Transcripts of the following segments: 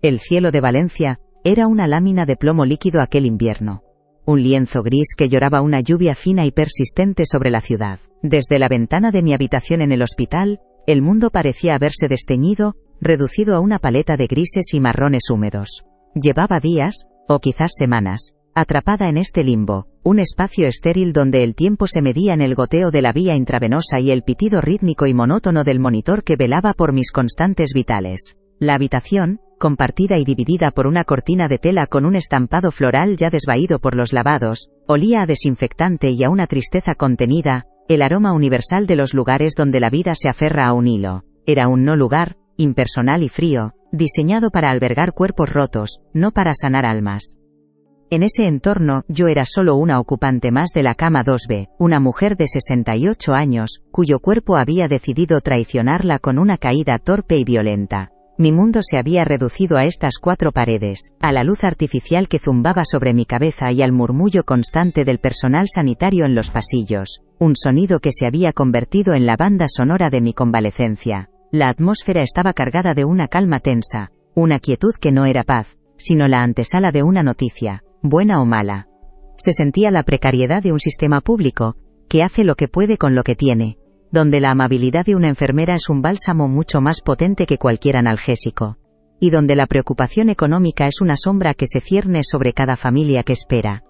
El cielo de Valencia era una lámina de plomo líquido aquel invierno. Un lienzo gris que lloraba una lluvia fina y persistente sobre la ciudad. Desde la ventana de mi habitación en el hospital, el mundo parecía haberse desteñido, reducido a una paleta de grises y marrones húmedos. Llevaba días, o quizás semanas, atrapada en este limbo, un espacio estéril donde el tiempo se medía en el goteo de la vía intravenosa y el pitido rítmico y monótono del monitor que velaba por mis constantes vitales. La habitación, compartida y dividida por una cortina de tela con un estampado floral ya desvaído por los lavados, olía a desinfectante y a una tristeza contenida, el aroma universal de los lugares donde la vida se aferra a un hilo. Era un no lugar, impersonal y frío, diseñado para albergar cuerpos rotos, no para sanar almas. En ese entorno, yo era solo una ocupante más de la cama 2B, una mujer de 68 años, cuyo cuerpo había decidido traicionarla con una caída torpe y violenta. Mi mundo se había reducido a estas 4 paredes, a la luz artificial que zumbaba sobre mi cabeza y al murmullo constante del personal sanitario en los pasillos, un sonido que se había convertido en la banda sonora de mi convalecencia. La atmósfera estaba cargada de una calma tensa, una quietud que no era paz, sino la antesala de una noticia, buena o mala. Se sentía la precariedad de un sistema público, que hace lo que puede con lo que tiene, donde la amabilidad de una enfermera es un bálsamo mucho más potente que cualquier analgésico, y donde la preocupación económica es una sombra que se cierne sobre cada familia que espera.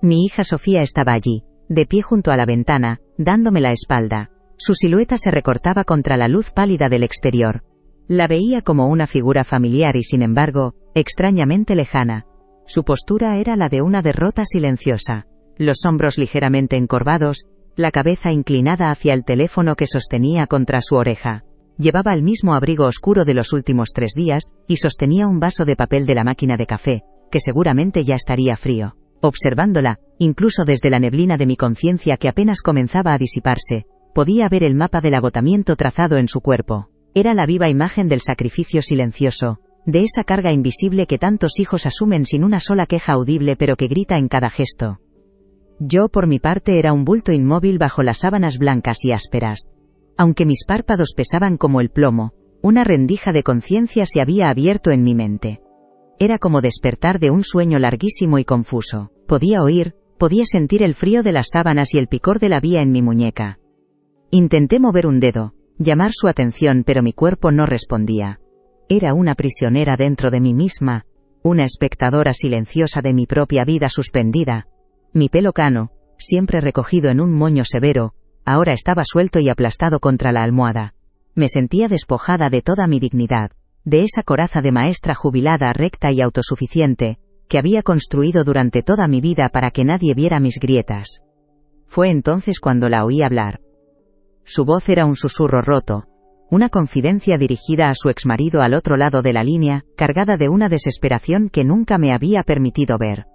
Mi hija Sofía estaba allí, de pie junto a la ventana, dándome la espalda. Su silueta se recortaba contra la luz pálida del exterior. La veía como una figura familiar y sin embargo, extrañamente lejana. Su postura era la de una derrota silenciosa, los hombros ligeramente encorvados, la cabeza inclinada hacia el teléfono que sostenía contra su oreja. Llevaba el mismo abrigo oscuro de los últimos 3 días, y sostenía un vaso de papel de la máquina de café, que seguramente ya estaría frío. Observándola, incluso desde la neblina de mi conciencia que apenas comenzaba a disiparse, podía ver el mapa del agotamiento trazado en su cuerpo. Era la viva imagen del sacrificio silencioso, de esa carga invisible que tantos hijos asumen sin una sola queja audible pero que grita en cada gesto. Yo por mi parte era un bulto inmóvil bajo las sábanas blancas y ásperas. Aunque mis párpados pesaban como el plomo, una rendija de conciencia se había abierto en mi mente. Era como despertar de un sueño larguísimo y confuso. Podía oír, podía sentir el frío de las sábanas y el picor de la vía en mi muñeca. Intenté mover un dedo, llamar su atención, pero mi cuerpo no respondía. Era una prisionera dentro de mí misma, una espectadora silenciosa de mi propia vida suspendida. Mi pelo cano, siempre recogido en un moño severo, ahora estaba suelto y aplastado contra la almohada. Me sentía despojada de toda mi dignidad, de esa coraza de maestra jubilada recta y autosuficiente, que había construido durante toda mi vida para que nadie viera mis grietas. Fue entonces cuando la oí hablar. Su voz era un susurro roto, una confidencia dirigida a su exmarido al otro lado de la línea, cargada de una desesperación que nunca me había permitido ver.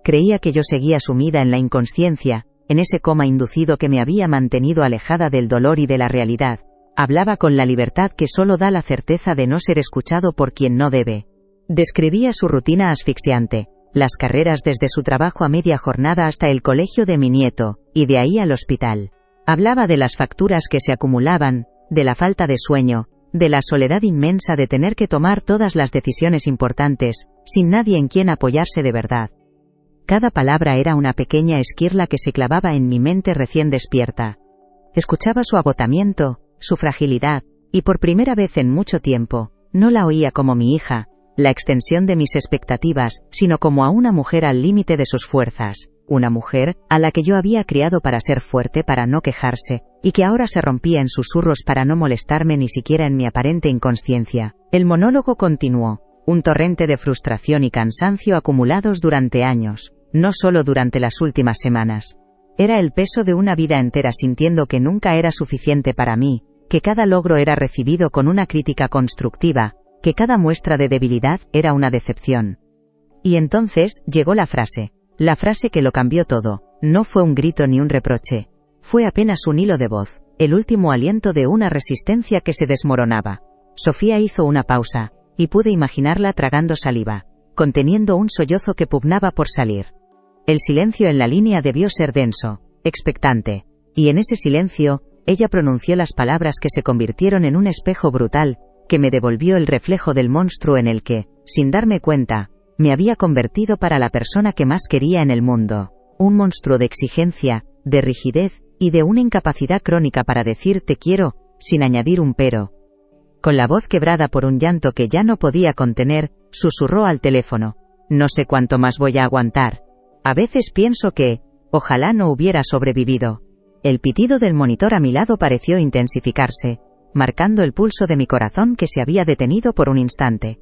Creía que yo seguía sumida en la inconsciencia, en ese coma inducido que me había mantenido alejada del dolor y de la realidad. Hablaba con la libertad que solo da la certeza de no ser escuchado por quien no debe. Describía su rutina asfixiante, las carreras desde su trabajo a media jornada hasta el colegio de mi nieto, y de ahí al hospital. Hablaba de las facturas que se acumulaban, de la falta de sueño, de la soledad inmensa de tener que tomar todas las decisiones importantes, sin nadie en quien apoyarse de verdad. Cada palabra era una pequeña esquirla que se clavaba en mi mente recién despierta. Escuchaba su agotamiento, su fragilidad, y por primera vez en mucho tiempo, no la oía como mi hija, la extensión de mis expectativas, sino como a una mujer al límite de sus fuerzas, una mujer a la que yo había criado para ser fuerte, para no quejarse, y que ahora se rompía en susurros para no molestarme ni siquiera en mi aparente inconsciencia. El monólogo continuó, un torrente de frustración y cansancio acumulados durante años, no solo durante las últimas semanas. Era el peso de una vida entera sintiendo que nunca era suficiente para mí, que cada logro era recibido con una crítica constructiva, que cada muestra de debilidad era una decepción. Y entonces llegó la frase que lo cambió todo. No fue un grito ni un reproche. Fue apenas un hilo de voz, el último aliento de una resistencia que se desmoronaba. Sofía hizo una pausa, y pude imaginarla tragando saliva, conteniendo un sollozo que pugnaba por salir. El silencio en la línea debió ser denso, expectante, y en ese silencio, ella pronunció las palabras que se convirtieron en un espejo brutal, que me devolvió el reflejo del monstruo en el que, sin darme cuenta, me había convertido para la persona que más quería en el mundo. Un monstruo de exigencia, de rigidez, y de una incapacidad crónica para decir te quiero, sin añadir un pero. Con la voz quebrada por un llanto que ya no podía contener, susurró al teléfono: no sé cuánto más voy a aguantar. A veces pienso que, ojalá no hubiera sobrevivido. El pitido del monitor a mi lado pareció intensificarse, marcando el pulso de mi corazón que se había detenido por un instante.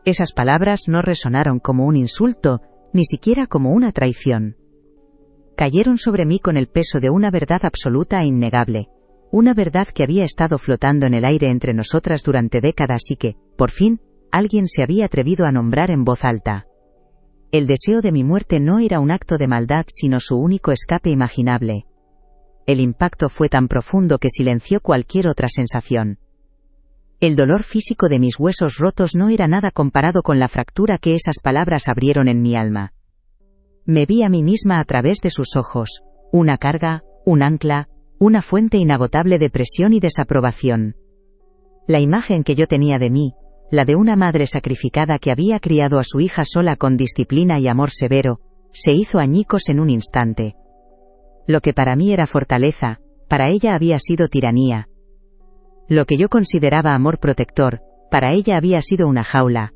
Esas palabras no resonaron como un insulto, ni siquiera como una traición. Cayeron sobre mí con el peso de una verdad absoluta e innegable. Una verdad que había estado flotando en el aire entre nosotras durante décadas y que, por fin, alguien se había atrevido a nombrar en voz alta. El deseo de mi muerte no era un acto de maldad sino su único escape imaginable. El impacto fue tan profundo que silenció cualquier otra sensación. El dolor físico de mis huesos rotos no era nada comparado con la fractura que esas palabras abrieron en mi alma. Me vi a mí misma a través de sus ojos, una carga, un ancla, una fuente inagotable de presión y desaprobación. La imagen que yo tenía de mí, la de una madre sacrificada que había criado a su hija sola con disciplina y amor severo, se hizo añicos en un instante. Lo que para mí era fortaleza, para ella había sido tiranía. Lo que yo consideraba amor protector, para ella había sido una jaula.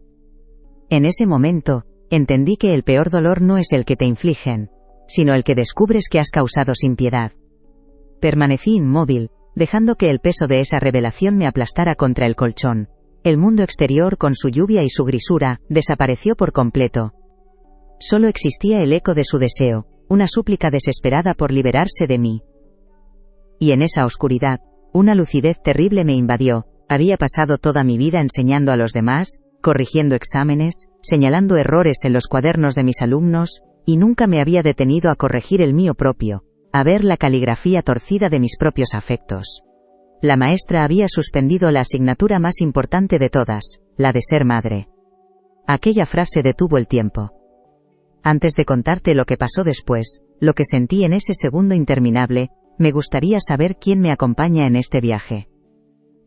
En ese momento, entendí que el peor dolor no es el que te infligen, sino el que descubres que has causado sin piedad. Permanecí inmóvil, dejando que el peso de esa revelación me aplastara contra el colchón. El mundo exterior, con su lluvia y su grisura, desapareció por completo. Solo existía el eco de su deseo, una súplica desesperada por liberarse de mí. Y en esa oscuridad, una lucidez terrible me invadió. Había pasado toda mi vida enseñando a los demás, corrigiendo exámenes, señalando errores en los cuadernos de mis alumnos, y nunca me había detenido a corregir el mío propio, a ver la caligrafía torcida de mis propios afectos. La maestra había suspendido la asignatura más importante de todas, la de ser madre. Aquella frase detuvo el tiempo. Antes de contarte lo que pasó después, lo que sentí en ese segundo interminable, me gustaría saber quién me acompaña en este viaje.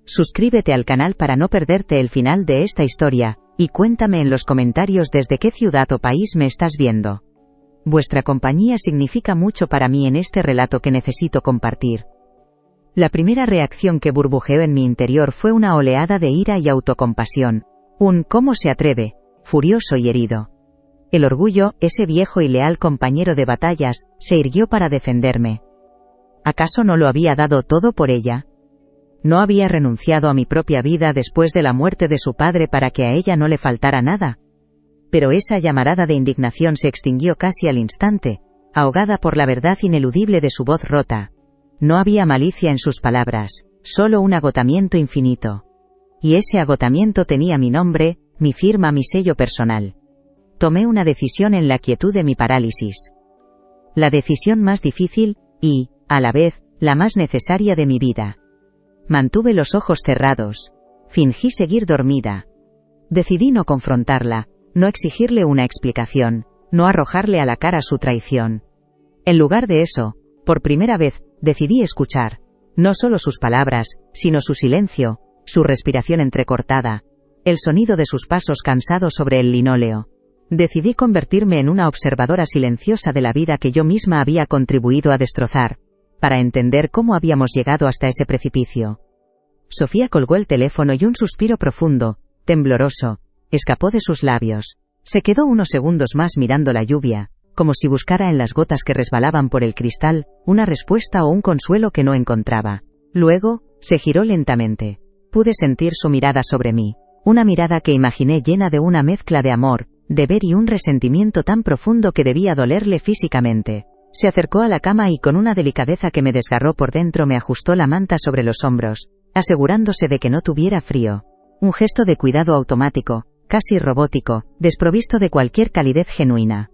Suscríbete al canal para no perderte el final de esta historia, y cuéntame en los comentarios desde qué ciudad o país me estás viendo. Vuestra compañía significa mucho para mí en este relato que necesito compartir. La primera reacción que burbujeó en mi interior fue una oleada de ira y autocompasión. Un «¿cómo se atreve?», furioso y herido. El orgullo, ese viejo y leal compañero de batallas, se irguió para defenderme. ¿Acaso no lo había dado todo por ella? ¿No había renunciado a mi propia vida después de la muerte de su padre para que a ella no le faltara nada? Pero esa llamarada de indignación se extinguió casi al instante, ahogada por la verdad ineludible de su voz rota. No había malicia en sus palabras, solo un agotamiento infinito. Y ese agotamiento tenía mi nombre, mi firma, mi sello personal. Tomé una decisión en la quietud de mi parálisis. La decisión más difícil, y, a la vez, la más necesaria de mi vida. Mantuve los ojos cerrados. Fingí seguir dormida. Decidí no confrontarla, no exigirle una explicación, no arrojarle a la cara su traición. En lugar de eso, por primera vez, decidí escuchar, no solo sus palabras, sino su silencio, su respiración entrecortada, el sonido de sus pasos cansados sobre el linóleo. Decidí convertirme en una observadora silenciosa de la vida que yo misma había contribuido a destrozar, para entender cómo habíamos llegado hasta ese precipicio. Sofía colgó el teléfono y un suspiro profundo, tembloroso, escapó de sus labios. Se quedó unos segundos más mirando la lluvia, como si buscara en las gotas que resbalaban por el cristal, una respuesta o un consuelo que no encontraba. Luego, se giró lentamente. Pude sentir su mirada sobre mí, una mirada que imaginé llena de una mezcla de amor, deber y un resentimiento tan profundo que debía dolerle físicamente. Se acercó a la cama y con una delicadeza que me desgarró por dentro me ajustó la manta sobre los hombros, asegurándose de que no tuviera frío. Un gesto de cuidado automático, casi robótico, desprovisto de cualquier calidez genuina.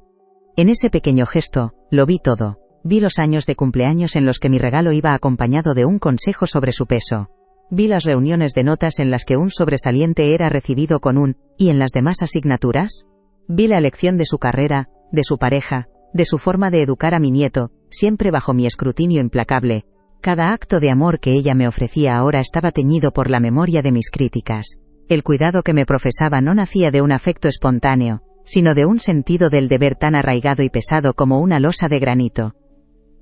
En ese pequeño gesto, lo vi todo. Vi los años de cumpleaños en los que mi regalo iba acompañado de un consejo sobre su peso. Vi las reuniones de notas en las que un sobresaliente era recibido con un «¿y en las demás asignaturas?». Vi la elección de su carrera, de su pareja, de su forma de educar a mi nieto, siempre bajo mi escrutinio implacable. Cada acto de amor que ella me ofrecía ahora estaba teñido por la memoria de mis críticas. El cuidado que me profesaba no nacía de un afecto espontáneo, sino de un sentido del deber tan arraigado y pesado como una losa de granito.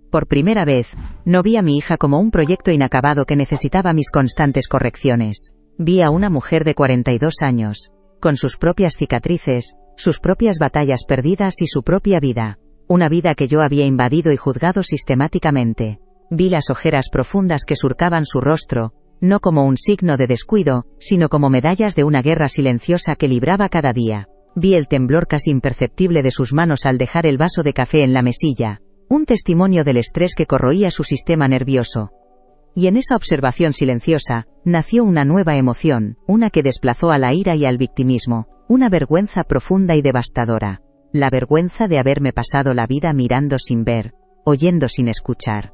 Por primera vez, no vi a mi hija como un proyecto inacabado que necesitaba mis constantes correcciones. Vi a una mujer de 42 años, con sus propias cicatrices, sus propias batallas perdidas y su propia vida. Una vida que yo había invadido y juzgado sistemáticamente. Vi las ojeras profundas que surcaban su rostro, no como un signo de descuido, sino como medallas de una guerra silenciosa que libraba cada día. Vi el temblor casi imperceptible de sus manos al dejar el vaso de café en la mesilla, un testimonio del estrés que corroía su sistema nervioso. Y en esa observación silenciosa, nació una nueva emoción, una que desplazó a la ira y al victimismo, una vergüenza profunda y devastadora. La vergüenza de haberme pasado la vida mirando sin ver, oyendo sin escuchar.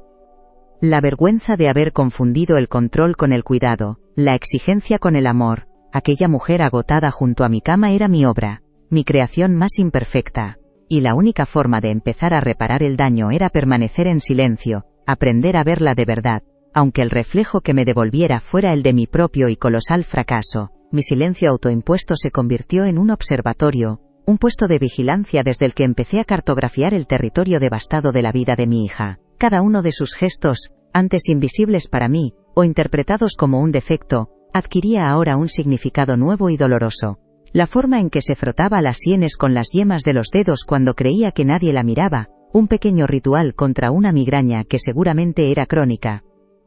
La vergüenza de haber confundido el control con el cuidado, la exigencia con el amor. Aquella mujer agotada junto a mi cama era mi obra, mi creación más imperfecta, y la única forma de empezar a reparar el daño era permanecer en silencio, aprender a verla de verdad, aunque el reflejo que me devolviera fuera el de mi propio y colosal fracaso. Mi silencio autoimpuesto se convirtió en un observatorio, un puesto de vigilancia desde el que empecé a cartografiar el territorio devastado de la vida de mi hija. Cada uno de sus gestos, antes invisibles para mí, o interpretados como un defecto, adquiría ahora un significado nuevo y doloroso. La forma en que se frotaba las sienes con las yemas de los dedos cuando creía que nadie la miraba, un pequeño ritual contra una migraña que seguramente era crónica.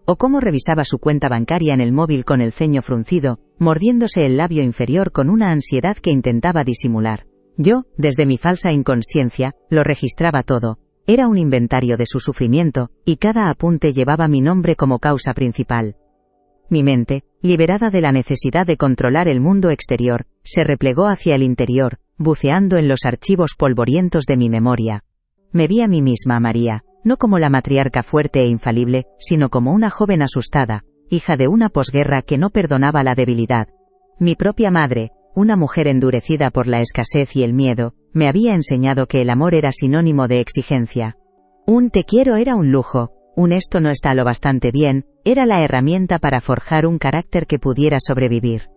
O cómo revisaba su cuenta bancaria en el móvil con el ceño fruncido, mordiéndose el labio inferior con una ansiedad que intentaba disimular. Yo, desde mi falsa inconsciencia, lo registraba todo. Era un inventario de su sufrimiento, y cada apunte llevaba mi nombre como causa principal. Mi mente, liberada de la necesidad de controlar el mundo exterior, se replegó hacia el interior, buceando en los archivos polvorientos de mi memoria. Me vi a mí misma, María, no como la matriarca fuerte e infalible, sino como una joven asustada, hija de una posguerra que no perdonaba la debilidad. Mi propia madre, una mujer endurecida por la escasez y el miedo, me había enseñado que el amor era sinónimo de exigencia. Un te quiero era un lujo, un esto no está lo bastante bien, era la herramienta para forjar un carácter que pudiera sobrevivir.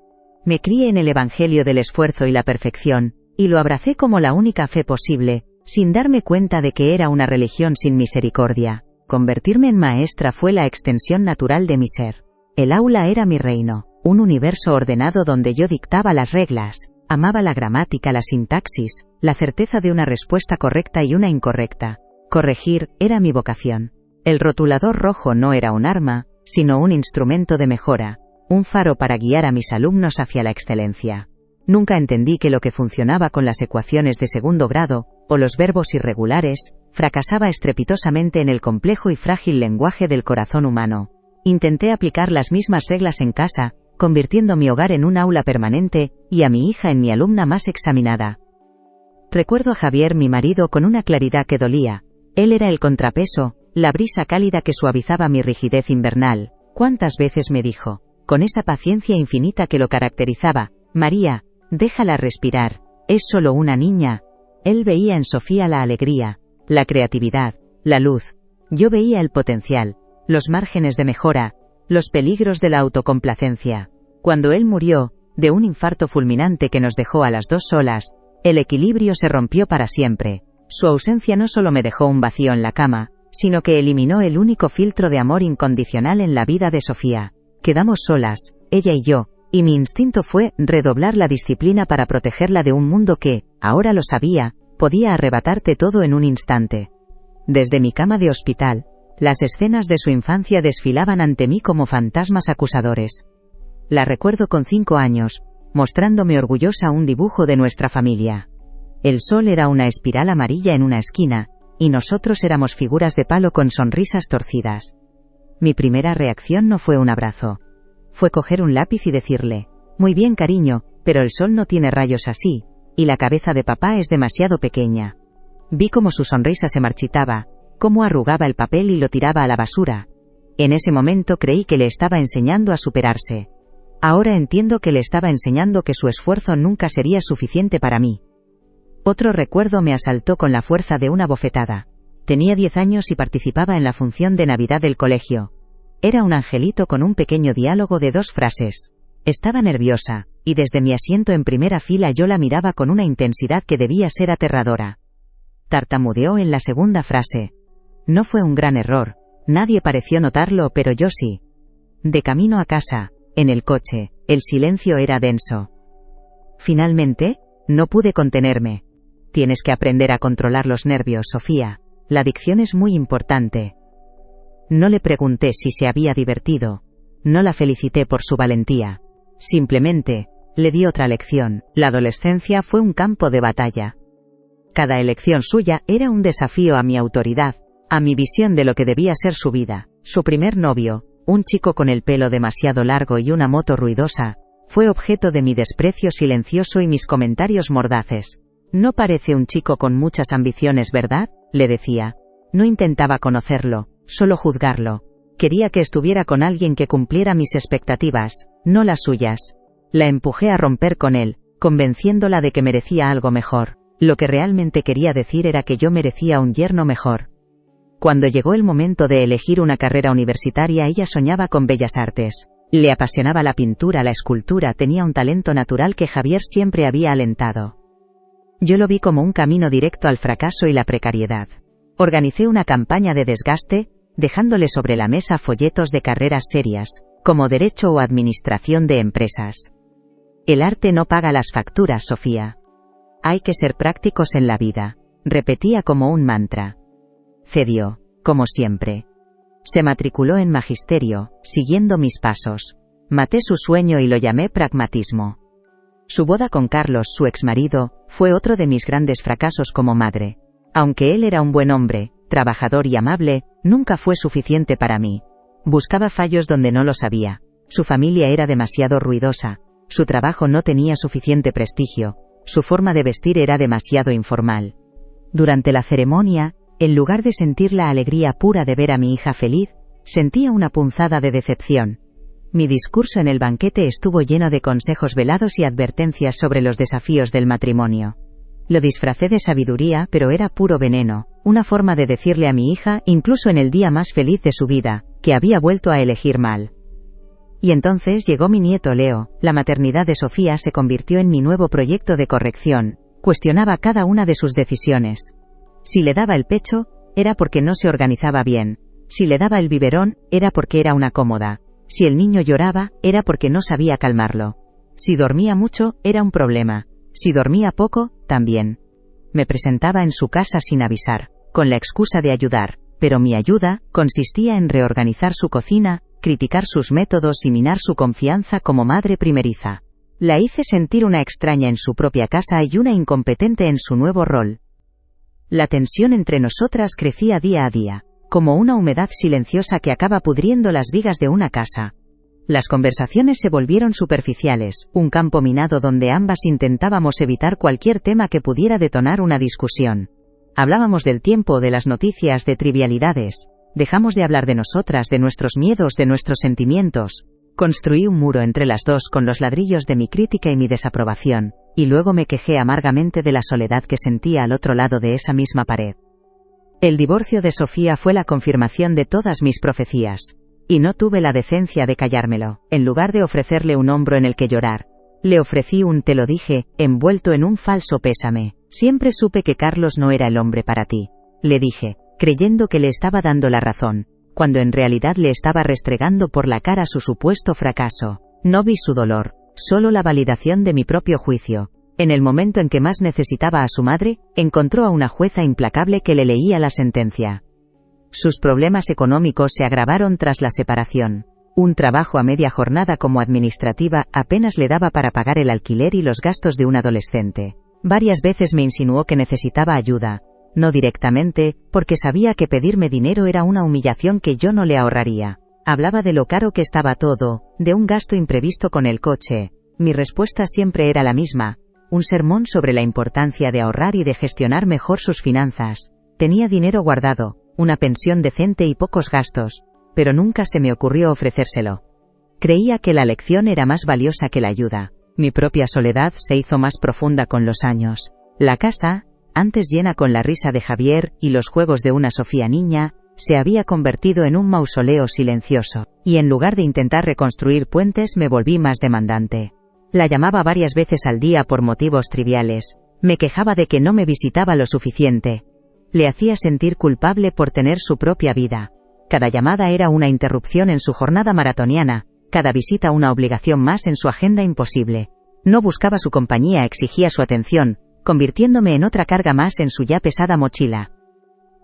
Me crié en el evangelio del esfuerzo y la perfección, y lo abracé como la única fe posible, sin darme cuenta de que era una religión sin misericordia. Convertirme en maestra fue la extensión natural de mi ser. El aula era mi reino, un universo ordenado donde yo dictaba las reglas, amaba la gramática, la sintaxis, la certeza de una respuesta correcta y una incorrecta. Corregir era mi vocación. El rotulador rojo no era un arma, sino un instrumento de mejora, un faro para guiar a mis alumnos hacia la excelencia. Nunca entendí que lo que funcionaba con las ecuaciones de segundo grado, o los verbos irregulares, fracasaba estrepitosamente en el complejo y frágil lenguaje del corazón humano. Intenté aplicar las mismas reglas en casa, convirtiendo mi hogar en un aula permanente, y a mi hija en mi alumna más examinada. Recuerdo a Javier, mi marido, con una claridad que dolía. Él era el contrapeso, la brisa cálida que suavizaba mi rigidez invernal. ¿Cuántas veces me dijo, con esa paciencia infinita que lo caracterizaba: María, déjala respirar, es solo una niña? Él veía en Sofía la alegría, la creatividad, la luz. Yo veía el potencial, los márgenes de mejora, los peligros de la autocomplacencia. Cuando él murió, de un infarto fulminante que nos dejó a las dos solas, el equilibrio se rompió para siempre. Su ausencia no solo me dejó un vacío en la cama, sino que eliminó el único filtro de amor incondicional en la vida de Sofía. Quedamos solas, ella y yo, y mi instinto fue redoblar la disciplina para protegerla de un mundo que, ahora lo sabía, podía arrebatarte todo en un instante. Desde mi cama de hospital, las escenas de su infancia desfilaban ante mí como fantasmas acusadores. La recuerdo con 5 años, mostrándome orgullosa un dibujo de nuestra familia. El sol era una espiral amarilla en una esquina, y nosotros éramos figuras de palo con sonrisas torcidas. Mi primera reacción no fue un abrazo. Fue coger un lápiz y decirle: muy bien, cariño, pero el sol no tiene rayos así, y la cabeza de papá es demasiado pequeña. Vi cómo su sonrisa se marchitaba, cómo arrugaba el papel y lo tiraba a la basura. En ese momento creí que le estaba enseñando a superarse. Ahora entiendo que le estaba enseñando que su esfuerzo nunca sería suficiente para mí. Otro recuerdo me asaltó con la fuerza de una bofetada. Tenía 10 años y participaba en la función de Navidad del colegio. Era un angelito con un pequeño diálogo de 2 frases. Estaba nerviosa, y desde mi asiento en primera fila yo la miraba con una intensidad que debía ser aterradora. Tartamudeó en la segunda frase. No fue un gran error, nadie pareció notarlo, pero yo sí. De camino a casa, en el coche, el silencio era denso. Finalmente, no pude contenerme. Tienes que aprender a controlar los nervios, Sofía. La dicción es muy importante. No le pregunté si se había divertido. No la felicité por su valentía. Simplemente, le di otra lección. La adolescencia fue un campo de batalla. Cada elección suya era un desafío a mi autoridad, a mi visión de lo que debía ser su vida. Su primer novio, un chico con el pelo demasiado largo y una moto ruidosa, fue objeto de mi desprecio silencioso y mis comentarios mordaces. No parece un chico con muchas ambiciones, ¿verdad?, le decía. No intentaba conocerlo, solo juzgarlo. Quería que estuviera con alguien que cumpliera mis expectativas, no las suyas. La empujé a romper con él, convenciéndola de que merecía algo mejor. Lo que realmente quería decir era que yo merecía un yerno mejor. Cuando llegó el momento de elegir una carrera universitaria, ella soñaba con bellas artes. Le apasionaba la pintura, la escultura, tenía un talento natural que Javier siempre había alentado. Yo lo vi como un camino directo al fracaso y la precariedad. Organicé una campaña de desgaste, dejándole sobre la mesa folletos de carreras serias, como derecho o administración de empresas. El arte no paga las facturas, Sofía. Hay que ser prácticos en la vida, repetía como un mantra. Cedió, como siempre. Se matriculó en magisterio, siguiendo mis pasos. Maté su sueño y lo llamé pragmatismo. Su boda con Carlos, su exmarido, fue otro de mis grandes fracasos como madre. Aunque él era un buen hombre, trabajador y amable, nunca fue suficiente para mí. Buscaba fallos donde no los había. Su familia era demasiado ruidosa, su trabajo no tenía suficiente prestigio, su forma de vestir era demasiado informal. Durante la ceremonia, en lugar de sentir la alegría pura de ver a mi hija feliz, sentía una punzada de decepción. Mi discurso en el banquete estuvo lleno de consejos velados y advertencias sobre los desafíos del matrimonio. Lo disfracé de sabiduría, pero era puro veneno, una forma de decirle a mi hija, incluso en el día más feliz de su vida, que había vuelto a elegir mal. Y entonces llegó mi nieto Leo. La maternidad de Sofía se convirtió en mi nuevo proyecto de corrección. Cuestionaba cada una de sus decisiones. Si le daba el pecho, era porque no se organizaba bien. Si le daba el biberón, era porque era una cómoda. Si el niño lloraba, era porque no sabía calmarlo. Si dormía mucho, era un problema. Si dormía poco, también. Me presentaba en su casa sin avisar, con la excusa de ayudar, pero mi ayuda consistía en reorganizar su cocina, criticar sus métodos y minar su confianza como madre primeriza. La hice sentir una extraña en su propia casa y una incompetente en su nuevo rol. La tensión entre nosotras crecía día a día, como una humedad silenciosa que acaba pudriendo las vigas de una casa. Las conversaciones se volvieron superficiales, un campo minado donde ambas intentábamos evitar cualquier tema que pudiera detonar una discusión. Hablábamos del tiempo, de las noticias, de trivialidades. Dejamos de hablar de nosotras, de nuestros miedos, de nuestros sentimientos. Construí un muro entre las dos con los ladrillos de mi crítica y mi desaprobación, y luego me quejé amargamente de la soledad que sentía al otro lado de esa misma pared. El divorcio de Sofía fue la confirmación de todas mis profecías. Y no tuve la decencia de callármelo. En lugar de ofrecerle un hombro en el que llorar, le ofrecí un te lo dije, envuelto en un falso pésame. Siempre supe que Carlos no era el hombre para ti. Le dije, creyendo que le estaba dando la razón, cuando en realidad le estaba restregando por la cara su supuesto fracaso. No vi su dolor, solo la validación de mi propio juicio. En el momento en que más necesitaba a su madre, encontró a una jueza implacable que le leía la sentencia. Sus problemas económicos se agravaron tras la separación. Un trabajo a media jornada como administrativa apenas le daba para pagar el alquiler y los gastos de un adolescente. Varias veces me insinuó que necesitaba ayuda. No directamente, porque sabía que pedirme dinero era una humillación que yo no le ahorraría. Hablaba de lo caro que estaba todo, de un gasto imprevisto con el coche. Mi respuesta siempre era la misma. Un sermón sobre la importancia de ahorrar y de gestionar mejor sus finanzas. Tenía dinero guardado, una pensión decente y pocos gastos, pero nunca se me ocurrió ofrecérselo. Creía que la lección era más valiosa que la ayuda. Mi propia soledad se hizo más profunda con los años. La casa, antes llena con la risa de Javier y los juegos de una Sofía niña, se había convertido en un mausoleo silencioso, y en lugar de intentar reconstruir puentes me volví más demandante. La llamaba varias veces al día por motivos triviales, me quejaba de que no me visitaba lo suficiente. Le hacía sentir culpable por tener su propia vida. Cada llamada era una interrupción en su jornada maratoniana, cada visita una obligación más en su agenda imposible. No buscaba su compañía, exigía su atención, convirtiéndome en otra carga más en su ya pesada mochila.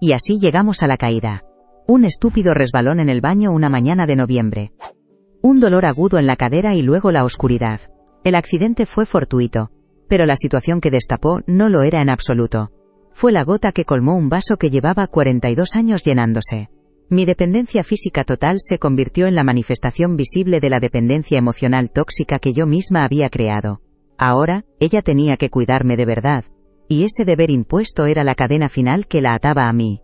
Y así llegamos a la caída. Un estúpido resbalón en el baño una mañana de noviembre. Un dolor agudo en la cadera y luego la oscuridad. El accidente fue fortuito, pero la situación que destapó no lo era en absoluto. Fue la gota que colmó un vaso que llevaba 42 años llenándose. Mi dependencia física total se convirtió en la manifestación visible de la dependencia emocional tóxica que yo misma había creado. Ahora, ella tenía que cuidarme de verdad, y ese deber impuesto era la cadena final que la ataba a mí.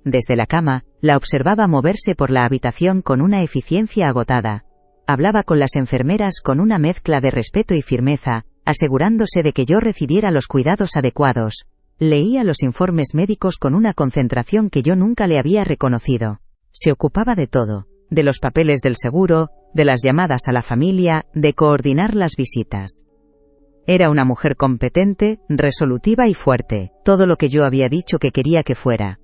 Desde la cama, la observaba moverse por la habitación con una eficiencia agotada. Hablaba con las enfermeras con una mezcla de respeto y firmeza, asegurándose de que yo recibiera los cuidados adecuados. Leía los informes médicos con una concentración que yo nunca le había reconocido. Se ocupaba de todo, de los papeles del seguro, de las llamadas a la familia, de coordinar las visitas. Era una mujer competente, resolutiva y fuerte, todo lo que yo había dicho que quería que fuera.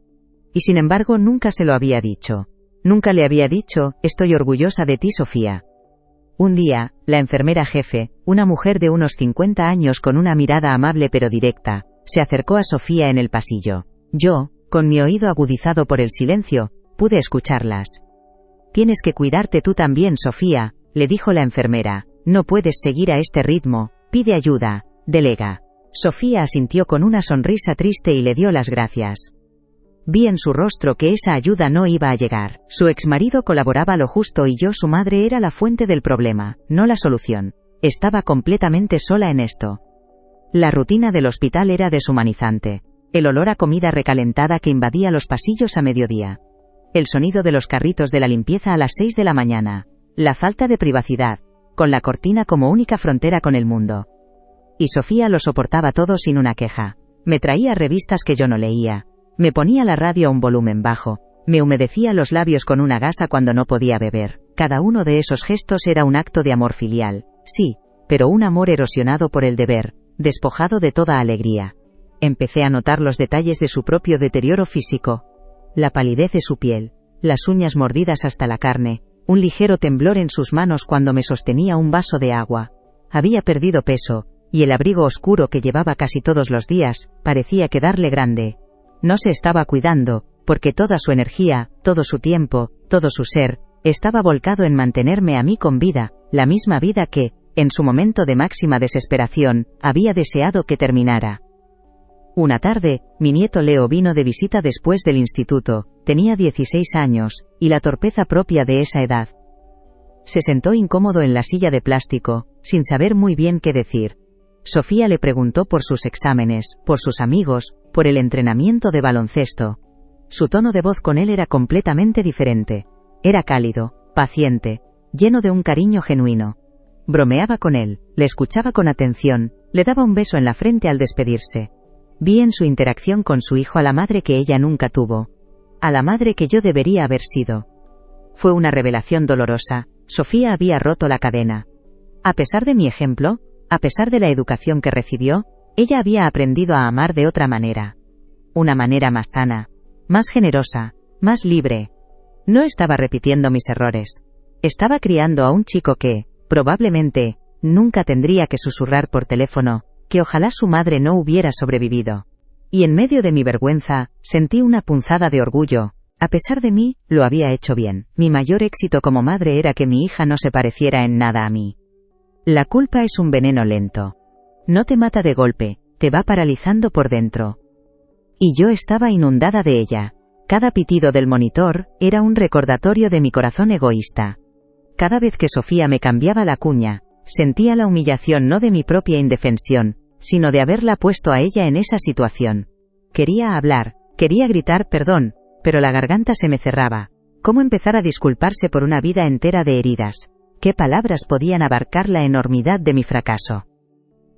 Y sin embargo nunca se lo había dicho. Nunca le había dicho, estoy orgullosa de ti, Sofía. Un día, la enfermera jefe, una mujer de unos 50 años con una mirada amable pero directa, se acercó a Sofía en el pasillo. Yo, con mi oído agudizado por el silencio, pude escucharlas. Tienes que cuidarte tú también, Sofía, le dijo la enfermera. No puedes seguir a este ritmo, pide ayuda, delega. Sofía asintió con una sonrisa triste y le dio las gracias. Vi en su rostro que esa ayuda no iba a llegar. Su exmarido colaboraba lo justo y yo, su madre, era la fuente del problema, no la solución. Estaba completamente sola en esto. La rutina del hospital era deshumanizante. El olor a comida recalentada que invadía los pasillos a mediodía. El sonido de los carritos de la limpieza a las 6 de la mañana. La falta de privacidad, con la cortina como única frontera con el mundo. Y Sofía lo soportaba todo sin una queja. Me traía revistas que yo no leía. Me ponía la radio a un volumen bajo. Me humedecía los labios con una gasa cuando no podía beber. Cada uno de esos gestos era un acto de amor filial. Sí, pero un amor erosionado por el deber, despojado de toda alegría. Empecé a notar los detalles de su propio deterioro físico. La palidez de su piel, las uñas mordidas hasta la carne, un ligero temblor en sus manos cuando me sostenía un vaso de agua. Había perdido peso, y el abrigo oscuro que llevaba casi todos los días, parecía quedarle grande. No se estaba cuidando, porque toda su energía, todo su tiempo, todo su ser, estaba volcado en mantenerme a mí con vida, la misma vida que, en su momento de máxima desesperación, había deseado que terminara. Una tarde, mi nieto Leo vino de visita después del instituto, tenía 16 años, y la torpeza propia de esa edad. Se sentó incómodo en la silla de plástico, sin saber muy bien qué decir. Sofía le preguntó por sus exámenes, por sus amigos, por el entrenamiento de baloncesto. Su tono de voz con él era completamente diferente. Era cálido, paciente, lleno de un cariño genuino. Bromeaba con él, le escuchaba con atención, le daba un beso en la frente al despedirse. Vi en su interacción con su hijo a la madre que ella nunca tuvo. A la madre que yo debería haber sido. Fue una revelación dolorosa. Sofía había roto la cadena. A pesar de mi ejemplo, a pesar de la educación que recibió, ella había aprendido a amar de otra manera. Una manera más sana, más generosa, más libre. No estaba repitiendo mis errores. Estaba criando a un chico que, probablemente, nunca tendría que susurrar por teléfono, que ojalá su madre no hubiera sobrevivido. Y en medio de mi vergüenza, sentí una punzada de orgullo. A pesar de mí, lo había hecho bien. Mi mayor éxito como madre era que mi hija no se pareciera en nada a mí. La culpa es un veneno lento. No te mata de golpe, te va paralizando por dentro. Y yo estaba inundada de ella. Cada pitido del monitor era un recordatorio de mi corazón egoísta. Cada vez que Sofía me cambiaba la cuña, sentía la humillación no de mi propia indefensión, sino de haberla puesto a ella en esa situación. Quería hablar, quería gritar perdón, pero la garganta se me cerraba. ¿Cómo empezar a disculparse por una vida entera de heridas? ¿Qué palabras podían abarcar la enormidad de mi fracaso?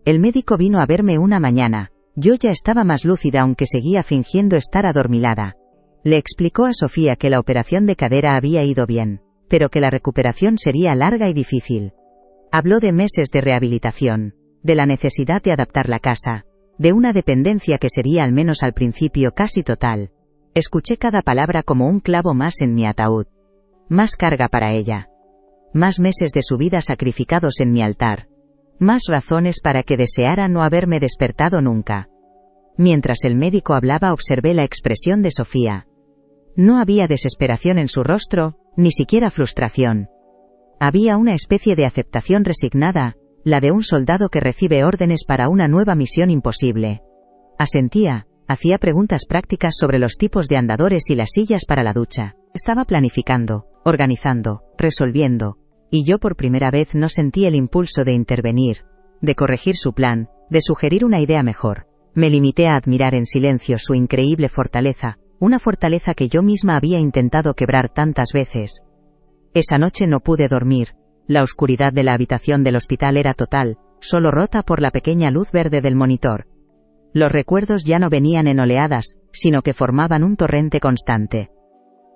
El médico vino a verme una mañana. Yo ya estaba más lúcida aunque seguía fingiendo estar adormilada. Le explicó a Sofía que la operación de cadera había ido bien, pero que la recuperación sería larga y difícil. Habló de meses de rehabilitación, de la necesidad de adaptar la casa, de una dependencia que sería al menos al principio casi total. Escuché cada palabra como un clavo más en mi ataúd. Más carga para ella. Más meses de su vida sacrificados en mi altar. Más razones para que deseara no haberme despertado nunca. Mientras el médico hablaba observé la expresión de Sofía. No había desesperación en su rostro, ni siquiera frustración. Había una especie de aceptación resignada, la de un soldado que recibe órdenes para una nueva misión imposible. Asentía, hacía preguntas prácticas sobre los tipos de andadores y las sillas para la ducha. Estaba planificando, organizando, resolviendo, y yo por primera vez no sentí el impulso de intervenir, de corregir su plan, de sugerir una idea mejor. Me limité a admirar en silencio su increíble fortaleza, una fortaleza que yo misma había intentado quebrar tantas veces. Esa noche no pude dormir. La oscuridad de la habitación del hospital era total, solo rota por la pequeña luz verde del monitor. Los recuerdos ya no venían en oleadas, sino que formaban un torrente constante.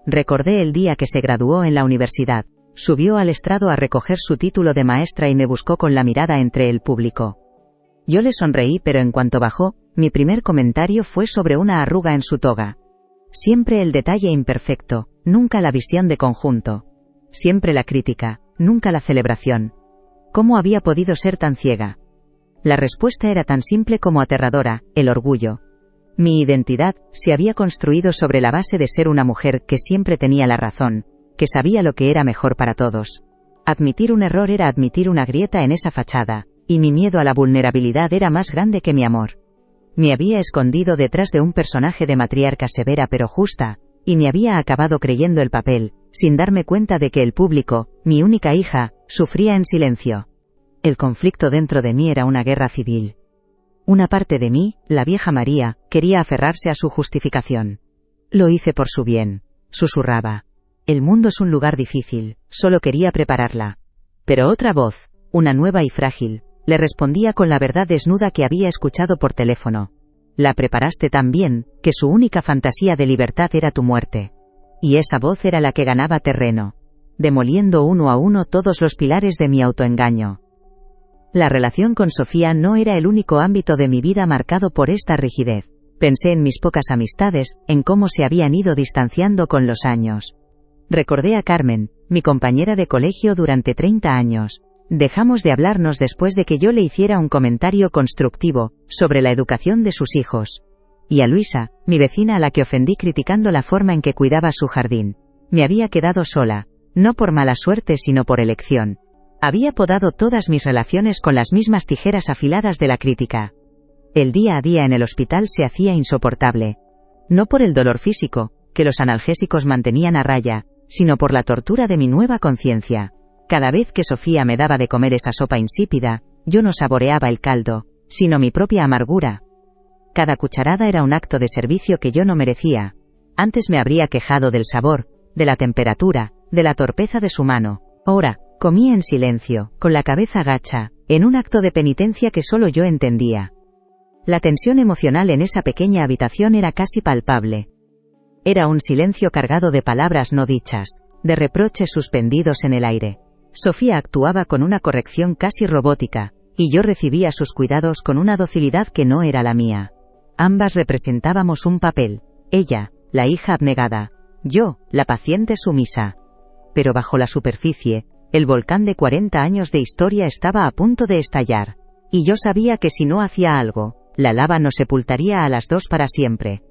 Recordé el día que se graduó en la universidad, subió al estrado a recoger su título de maestra y me buscó con la mirada entre el público. Yo le sonreí, pero en cuanto bajó, mi primer comentario fue sobre una arruga en su toga. Siempre el detalle imperfecto, nunca la visión de conjunto. Siempre la crítica, nunca la celebración. ¿Cómo había podido ser tan ciega? La respuesta era tan simple como aterradora: el orgullo. Mi identidad se había construido sobre la base de ser una mujer que siempre tenía la razón, que sabía lo que era mejor para todos. Admitir un error era admitir una grieta en esa fachada, y mi miedo a la vulnerabilidad era más grande que mi amor. Me había escondido detrás de un personaje de matriarca severa pero justa, y me había acabado creyendo el papel, sin darme cuenta de que el público, mi única hija, sufría en silencio. El conflicto dentro de mí era una guerra civil. Una parte de mí, la vieja María, quería aferrarse a su justificación. Lo hice por su bien, susurraba. El mundo es un lugar difícil, solo quería prepararla. Pero otra voz, una nueva y frágil, le respondía con la verdad desnuda que había escuchado por teléfono. La preparaste tan bien, que su única fantasía de libertad era tu muerte. Y esa voz era la que ganaba terreno, demoliendo uno a uno todos los pilares de mi autoengaño. La relación con Sofía no era el único ámbito de mi vida marcado por esta rigidez. Pensé en mis pocas amistades, en cómo se habían ido distanciando con los años. Recordé a Carmen, mi compañera de colegio durante 30 años. Dejamos de hablarnos después de que yo le hiciera un comentario constructivo sobre la educación de sus hijos. Y a Luisa, mi vecina a la que ofendí criticando la forma en que cuidaba su jardín. Me había quedado sola, no por mala suerte sino por elección. Había podado todas mis relaciones con las mismas tijeras afiladas de la crítica. El día a día en el hospital se hacía insoportable. No por el dolor físico, que los analgésicos mantenían a raya, sino por la tortura de mi nueva conciencia. Cada vez que Sofía me daba de comer esa sopa insípida, yo no saboreaba el caldo, sino mi propia amargura. Cada cucharada era un acto de servicio que yo no merecía. Antes me habría quejado del sabor, de la temperatura, de la torpeza de su mano. Ahora, comía en silencio, con la cabeza gacha, en un acto de penitencia que solo yo entendía. La tensión emocional en esa pequeña habitación era casi palpable. Era un silencio cargado de palabras no dichas, de reproches suspendidos en el aire. Sofía actuaba con una corrección casi robótica, y yo recibía sus cuidados con una docilidad que no era la mía. Ambas representábamos un papel, ella, la hija abnegada, yo, la paciente sumisa. Pero bajo la superficie, el volcán de 40 años de historia estaba a punto de estallar, y yo sabía que si no hacía algo, la lava nos sepultaría a las dos para siempre.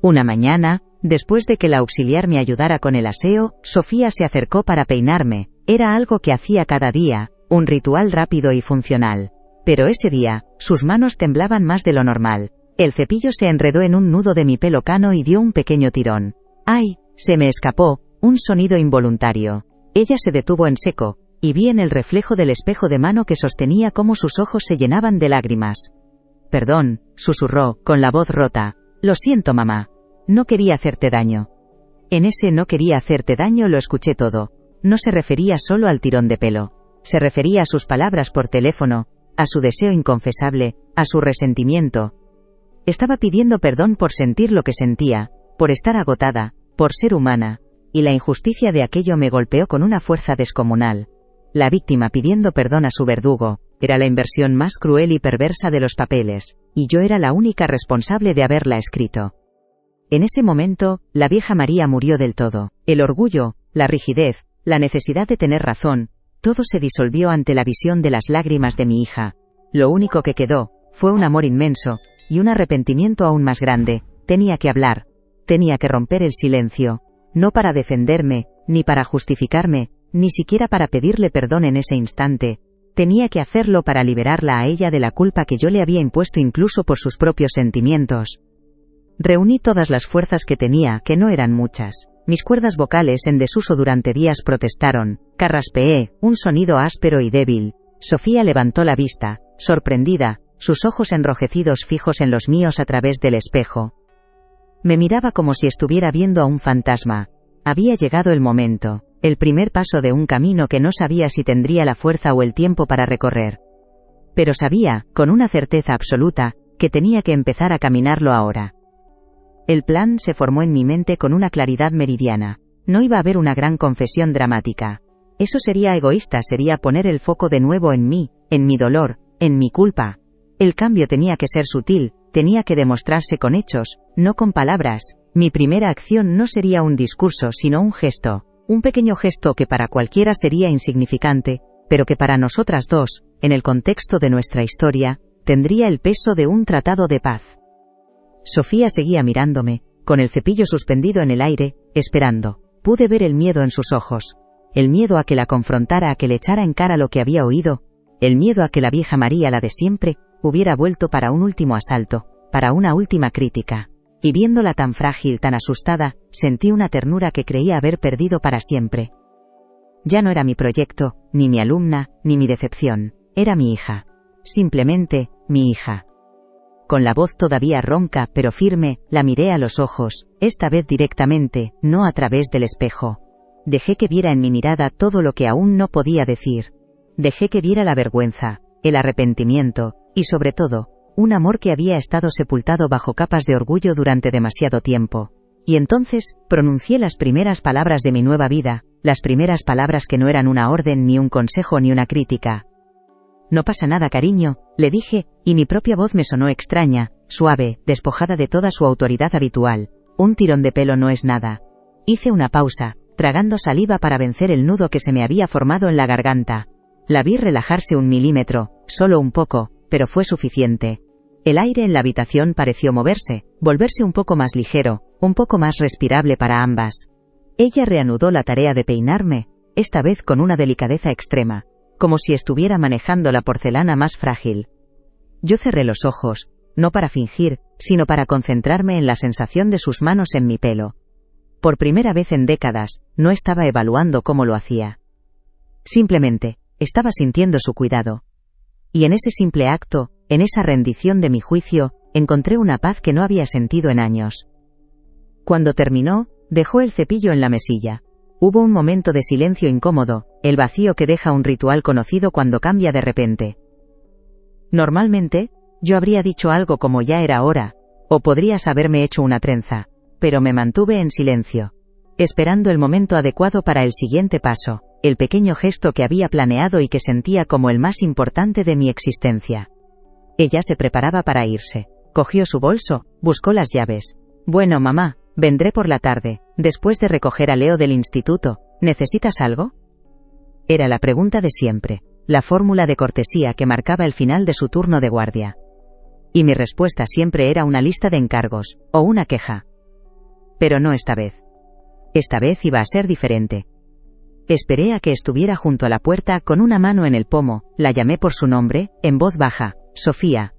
Una mañana, después de que la auxiliar me ayudara con el aseo, Sofía se acercó para peinarme. Era algo que hacía cada día, un ritual rápido y funcional. Pero ese día, sus manos temblaban más de lo normal. El cepillo se enredó en un nudo de mi pelo cano y dio un pequeño tirón. ¡Ay! Se me escapó, un sonido involuntario. Ella se detuvo en seco, y vi en el reflejo del espejo de mano que sostenía cómo sus ojos se llenaban de lágrimas. «Perdón», susurró, con la voz rota. «Lo siento, mamá. No quería hacerte daño». En ese no quería hacerte daño lo escuché todo. No se refería solo al tirón de pelo. Se refería a sus palabras por teléfono, a su deseo inconfesable, a su resentimiento. Estaba pidiendo perdón por sentir lo que sentía, por estar agotada, por ser humana, y la injusticia de aquello me golpeó con una fuerza descomunal. La víctima pidiendo perdón a su verdugo, era la inversión más cruel y perversa de los papeles, y yo era la única responsable de haberla escrito. En ese momento, la vieja María murió del todo. El orgullo, la rigidez, la necesidad de tener razón, todo se disolvió ante la visión de las lágrimas de mi hija. Lo único que quedó, fue un amor inmenso, y un arrepentimiento aún más grande. Tenía que hablar, tenía que romper el silencio, no para defenderme, ni para justificarme, ni siquiera para pedirle perdón en ese instante. Tenía que hacerlo para liberarla a ella de la culpa que yo le había impuesto incluso por sus propios sentimientos. Reuní todas las fuerzas que tenía, que no eran muchas. Mis cuerdas vocales en desuso durante días protestaron, carraspeé, un sonido áspero y débil. Sofía levantó la vista, sorprendida, sus ojos enrojecidos fijos en los míos a través del espejo. Me miraba como si estuviera viendo a un fantasma. Había llegado el momento, el primer paso de un camino que no sabía si tendría la fuerza o el tiempo para recorrer. Pero sabía, con una certeza absoluta, que tenía que empezar a caminarlo ahora. El plan se formó en mi mente con una claridad meridiana. No iba a haber una gran confesión dramática. Eso sería egoísta, sería poner el foco de nuevo en mí, en mi dolor, en mi culpa. El cambio tenía que ser sutil, tenía que demostrarse con hechos, no con palabras. Mi primera acción no sería un discurso sino un gesto, un pequeño gesto que para cualquiera sería insignificante, pero que para nosotras dos, en el contexto de nuestra historia, tendría el peso de un tratado de paz. Sofía seguía mirándome, con el cepillo suspendido en el aire, esperando. Pude ver el miedo en sus ojos. El miedo a que la confrontara, a que le echara en cara lo que había oído. El miedo a que la vieja María, la de siempre, hubiera vuelto para un último asalto, para una última crítica. Y viéndola tan frágil, tan asustada, sentí una ternura que creía haber perdido para siempre. Ya no era mi proyecto, ni mi alumna, ni mi decepción. Era mi hija. Simplemente, mi hija. Con la voz todavía ronca pero firme, la miré a los ojos, esta vez directamente, no a través del espejo. Dejé que viera en mi mirada todo lo que aún no podía decir. Dejé que viera la vergüenza, el arrepentimiento, y sobre todo, un amor que había estado sepultado bajo capas de orgullo durante demasiado tiempo. Y entonces, pronuncié las primeras palabras de mi nueva vida, las primeras palabras que no eran una orden, ni un consejo, ni una crítica. No pasa nada, cariño, le dije, y mi propia voz me sonó extraña, suave, despojada de toda su autoridad habitual. Un tirón de pelo no es nada. Hice una pausa, tragando saliva para vencer el nudo que se me había formado en la garganta. La vi relajarse 1 milímetro, solo un poco, pero fue suficiente. El aire en la habitación pareció moverse, volverse un poco más ligero, un poco más respirable para ambas. Ella reanudó la tarea de peinarme, esta vez con una delicadeza extrema, como si estuviera manejando la porcelana más frágil. Yo cerré los ojos, no para fingir, sino para concentrarme en la sensación de sus manos en mi pelo. Por primera vez en décadas, no estaba evaluando cómo lo hacía. Simplemente, estaba sintiendo su cuidado. Y en ese simple acto, en esa rendición de mi juicio, encontré una paz que no había sentido en años. Cuando terminó, dejó el cepillo en la mesilla. Hubo un momento de silencio incómodo, el vacío que deja un ritual conocido cuando cambia de repente. Normalmente, yo habría dicho algo como ya era hora, o podrías haberme hecho una trenza, pero me mantuve en silencio, esperando el momento adecuado para el siguiente paso, el pequeño gesto que había planeado y que sentía como el más importante de mi existencia. Ella se preparaba para irse. Cogió su bolso, buscó las llaves. Bueno, mamá, vendré por la tarde, después de recoger a Leo del instituto. ¿Necesitas algo? Era la pregunta de siempre, la fórmula de cortesía que marcaba el final de su turno de guardia. Y mi respuesta siempre era una lista de encargos, o una queja. Pero no esta vez. Esta vez iba a ser diferente. Esperé a que estuviera junto a la puerta con una mano en el pomo, la llamé por su nombre, en voz baja, Sofía.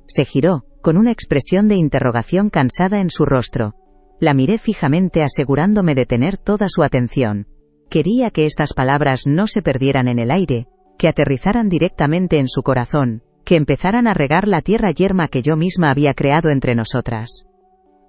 Se giró, con una expresión de interrogación cansada en su rostro. La miré fijamente asegurándome de tener toda su atención. Quería que estas palabras no se perdieran en el aire, que aterrizaran directamente en su corazón, que empezaran a regar la tierra yerma que yo misma había creado entre nosotras.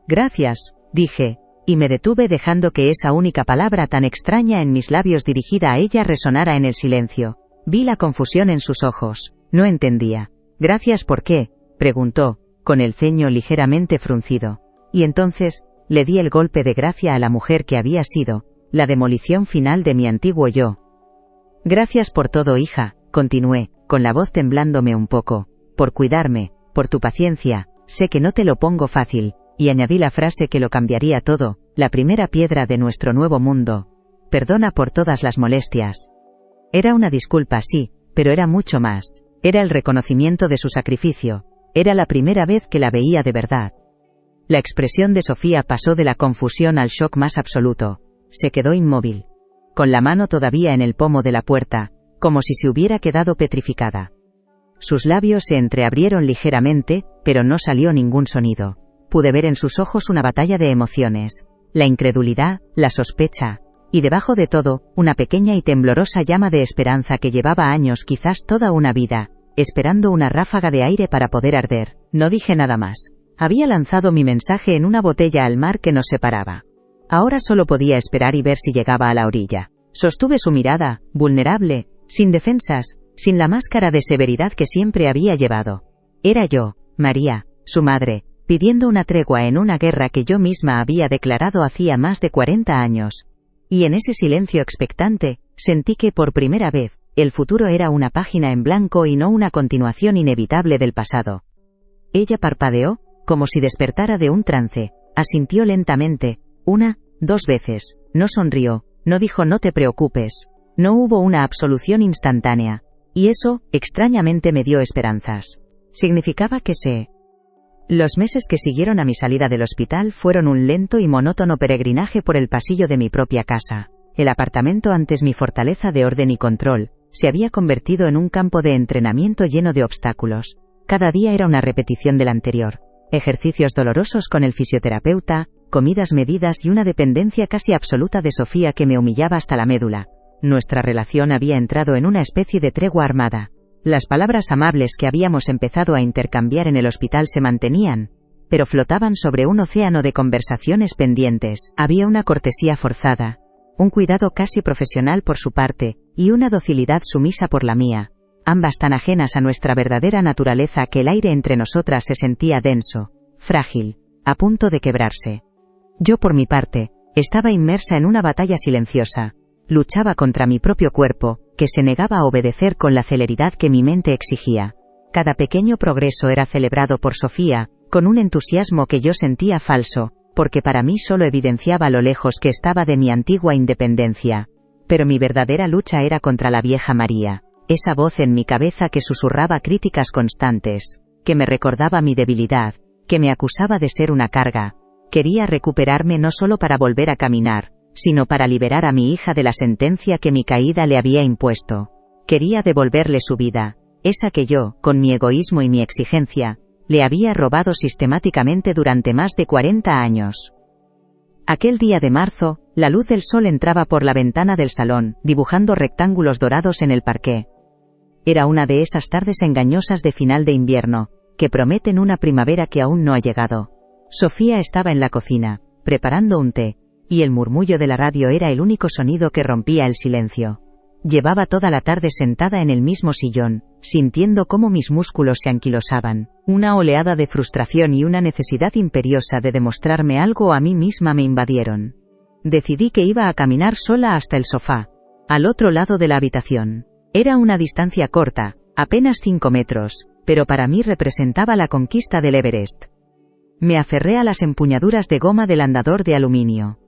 Gracias, dije, y me detuve dejando que esa única palabra tan extraña en mis labios dirigida a ella resonara en el silencio. Vi la confusión en sus ojos, no entendía. ¿Gracias por qué?, preguntó, con el ceño ligeramente fruncido. Y entonces, le di el golpe de gracia a la mujer que había sido, la demolición final de mi antiguo yo. Gracias por todo, hija, continué, con la voz temblándome un poco, por cuidarme, por tu paciencia, sé que no te lo pongo fácil, y añadí la frase que lo cambiaría todo, la primera piedra de nuestro nuevo mundo. Perdona por todas las molestias. Era una disculpa, sí, pero era mucho más. Era el reconocimiento de su sacrificio. Era la primera vez que la veía de verdad. La expresión de Sofía pasó de la confusión al shock más absoluto. Se quedó inmóvil, con la mano todavía en el pomo de la puerta, como si se hubiera quedado petrificada. Sus labios se entreabrieron ligeramente, pero no salió ningún sonido. Pude ver en sus ojos una batalla de emociones, la incredulidad, la sospecha, y debajo de todo, una pequeña y temblorosa llama de esperanza que llevaba años, quizás toda una vida, esperando una ráfaga de aire para poder arder. No dije nada más. Había lanzado mi mensaje en una botella al mar que nos separaba. Ahora solo podía esperar y ver si llegaba a la orilla. Sostuve su mirada, vulnerable, sin defensas, sin la máscara de severidad que siempre había llevado. Era yo, María, su madre, pidiendo una tregua en una guerra que yo misma había declarado hacía más de 40 años. Y en ese silencio expectante, sentí que por primera vez, el futuro era una página en blanco y no una continuación inevitable del pasado. Ella parpadeó, como si despertara de un trance, asintió lentamente, 1, 2 veces, no sonrió, no dijo no te preocupes, no hubo una absolución instantánea, y eso, extrañamente me dio esperanzas. Significaba que Los meses que siguieron a mi salida del hospital fueron un lento y monótono peregrinaje por el pasillo de mi propia casa. El apartamento, antes mi fortaleza de orden y control, se había convertido en un campo de entrenamiento lleno de obstáculos. Cada día era una repetición del anterior. Ejercicios dolorosos con el fisioterapeuta, comidas medidas y una dependencia casi absoluta de Sofía que me humillaba hasta la médula. Nuestra relación había entrado en una especie de tregua armada. Las palabras amables que habíamos empezado a intercambiar en el hospital se mantenían, pero flotaban sobre un océano de conversaciones pendientes. Había una cortesía forzada, un cuidado casi profesional por su parte, y una docilidad sumisa por la mía, ambas tan ajenas a nuestra verdadera naturaleza que el aire entre nosotras se sentía denso, frágil, a punto de quebrarse. Yo, por mi parte, estaba inmersa en una batalla silenciosa. Luchaba contra mi propio cuerpo, que se negaba a obedecer con la celeridad que mi mente exigía. Cada pequeño progreso era celebrado por Sofía, con un entusiasmo que yo sentía falso, porque para mí solo evidenciaba lo lejos que estaba de mi antigua independencia. Pero mi verdadera lucha era contra la vieja María, esa voz en mi cabeza que susurraba críticas constantes, que me recordaba mi debilidad, que me acusaba de ser una carga. Quería recuperarme no solo para volver a caminar, sino para liberar a mi hija de la sentencia que mi caída le había impuesto. Quería devolverle su vida, esa que yo, con mi egoísmo y mi exigencia, le había robado sistemáticamente durante más de 40 años. Aquel día de marzo, la luz del sol entraba por la ventana del salón, dibujando rectángulos dorados en el parqué. Era una de esas tardes engañosas de final de invierno, que prometen una primavera que aún no ha llegado. Sofía estaba en la cocina, preparando un té, y el murmullo de la radio era el único sonido que rompía el silencio. Llevaba toda la tarde sentada en el mismo sillón, sintiendo cómo mis músculos se anquilosaban. Una oleada de frustración y una necesidad imperiosa de demostrarme algo a mí misma me invadieron. Decidí que iba a caminar sola hasta el sofá, al otro lado de la habitación. Era una distancia corta, apenas 5 metros, pero para mí representaba la conquista del Everest. Me aferré a las empuñaduras de goma del andador de aluminio.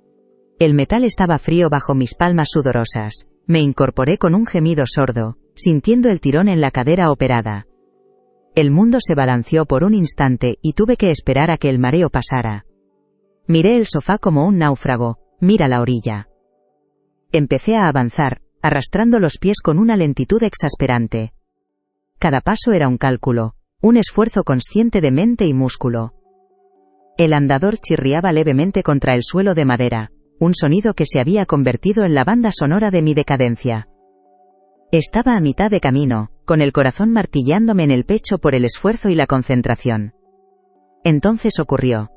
El metal estaba frío bajo mis palmas sudorosas. Me incorporé con un gemido sordo, sintiendo el tirón en la cadera operada. El mundo se balanceó por un instante y tuve que esperar a que el mareo pasara. Miré el sofá como un náufrago, mira la orilla. Empecé a avanzar, arrastrando los pies con una lentitud exasperante. Cada paso era un cálculo, un esfuerzo consciente de mente y músculo. El andador chirriaba levemente contra el suelo de madera, un sonido que se había convertido en la banda sonora de mi decadencia. Estaba a mitad de camino, con el corazón martillándome en el pecho por el esfuerzo y la concentración. Entonces ocurrió.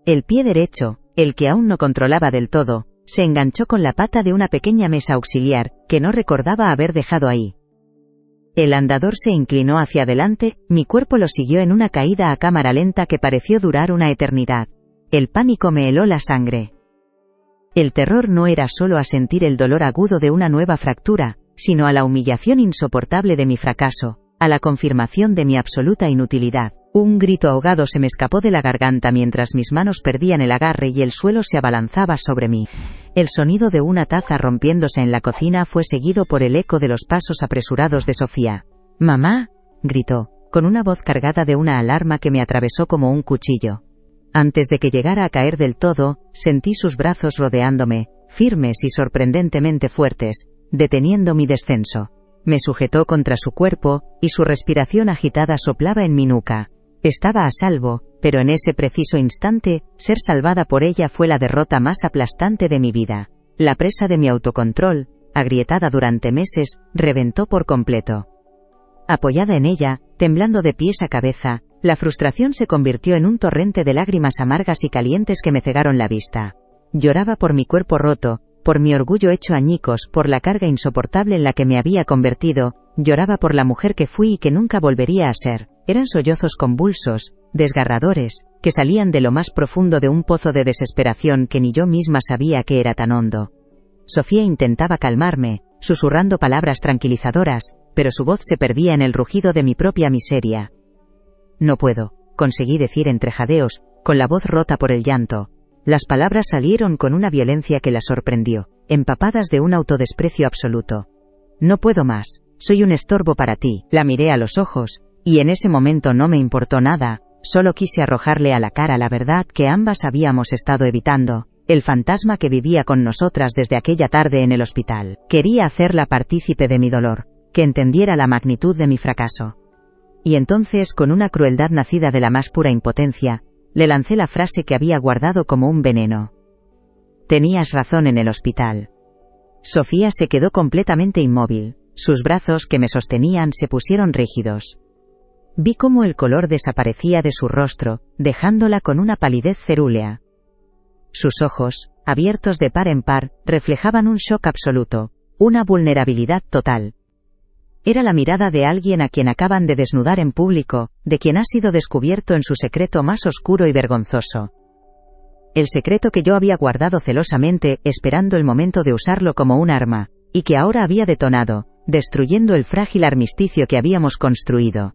El pie derecho, el que aún no controlaba del todo, se enganchó con la pata de una pequeña mesa auxiliar, que no recordaba haber dejado ahí. El andador se inclinó hacia adelante, mi cuerpo lo siguió en una caída a cámara lenta que pareció durar una eternidad. El pánico me heló la sangre. El terror no era solo a sentir el dolor agudo de una nueva fractura, sino a la humillación insoportable de mi fracaso, a la confirmación de mi absoluta inutilidad. Un grito ahogado se me escapó de la garganta mientras mis manos perdían el agarre y el suelo se abalanzaba sobre mí. El sonido de una taza rompiéndose en la cocina fue seguido por el eco de los pasos apresurados de Sofía. «¡Mamá!», gritó, con una voz cargada de una alarma que me atravesó como un cuchillo. Antes de que llegara a caer del todo, sentí sus brazos rodeándome, firmes y sorprendentemente fuertes, deteniendo mi descenso. Me sujetó contra su cuerpo, y su respiración agitada soplaba en mi nuca. Estaba a salvo, pero en ese preciso instante, ser salvada por ella fue la derrota más aplastante de mi vida. La presa de mi autocontrol, agrietada durante meses, reventó por completo. Apoyada en ella, temblando de pies a cabeza, la frustración se convirtió en un torrente de lágrimas amargas y calientes que me cegaron la vista. Lloraba por mi cuerpo roto, por mi orgullo hecho añicos, por la carga insoportable en la que me había convertido, lloraba por la mujer que fui y que nunca volvería a ser. Eran sollozos convulsos, desgarradores, que salían de lo más profundo de un pozo de desesperación que ni yo misma sabía que era tan hondo. Sofía intentaba calmarme, susurrando palabras tranquilizadoras, pero su voz se perdía en el rugido de mi propia miseria. «No puedo», conseguí decir entre jadeos, con la voz rota por el llanto. Las palabras salieron con una violencia que la sorprendió, empapadas de un autodesprecio absoluto. «No puedo más, soy un estorbo para ti». La miré a los ojos, y en ese momento no me importó nada, solo quise arrojarle a la cara la verdad que ambas habíamos estado evitando, el fantasma que vivía con nosotras desde aquella tarde en el hospital. Quería hacerla partícipe de mi dolor, que entendiera la magnitud de mi fracaso. Y entonces, con una crueldad nacida de la más pura impotencia, le lancé la frase que había guardado como un veneno. «Tenías razón en el hospital». Sofía se quedó completamente inmóvil, sus brazos que me sostenían se pusieron rígidos. Vi cómo el color desaparecía de su rostro, dejándola con una palidez cerúlea. Sus ojos, abiertos de par en par, reflejaban un shock absoluto, una vulnerabilidad total. Era la mirada de alguien a quien acaban de desnudar en público, de quien ha sido descubierto en su secreto más oscuro y vergonzoso. El secreto que yo había guardado celosamente, esperando el momento de usarlo como un arma, y que ahora había detonado, destruyendo el frágil armisticio que habíamos construido.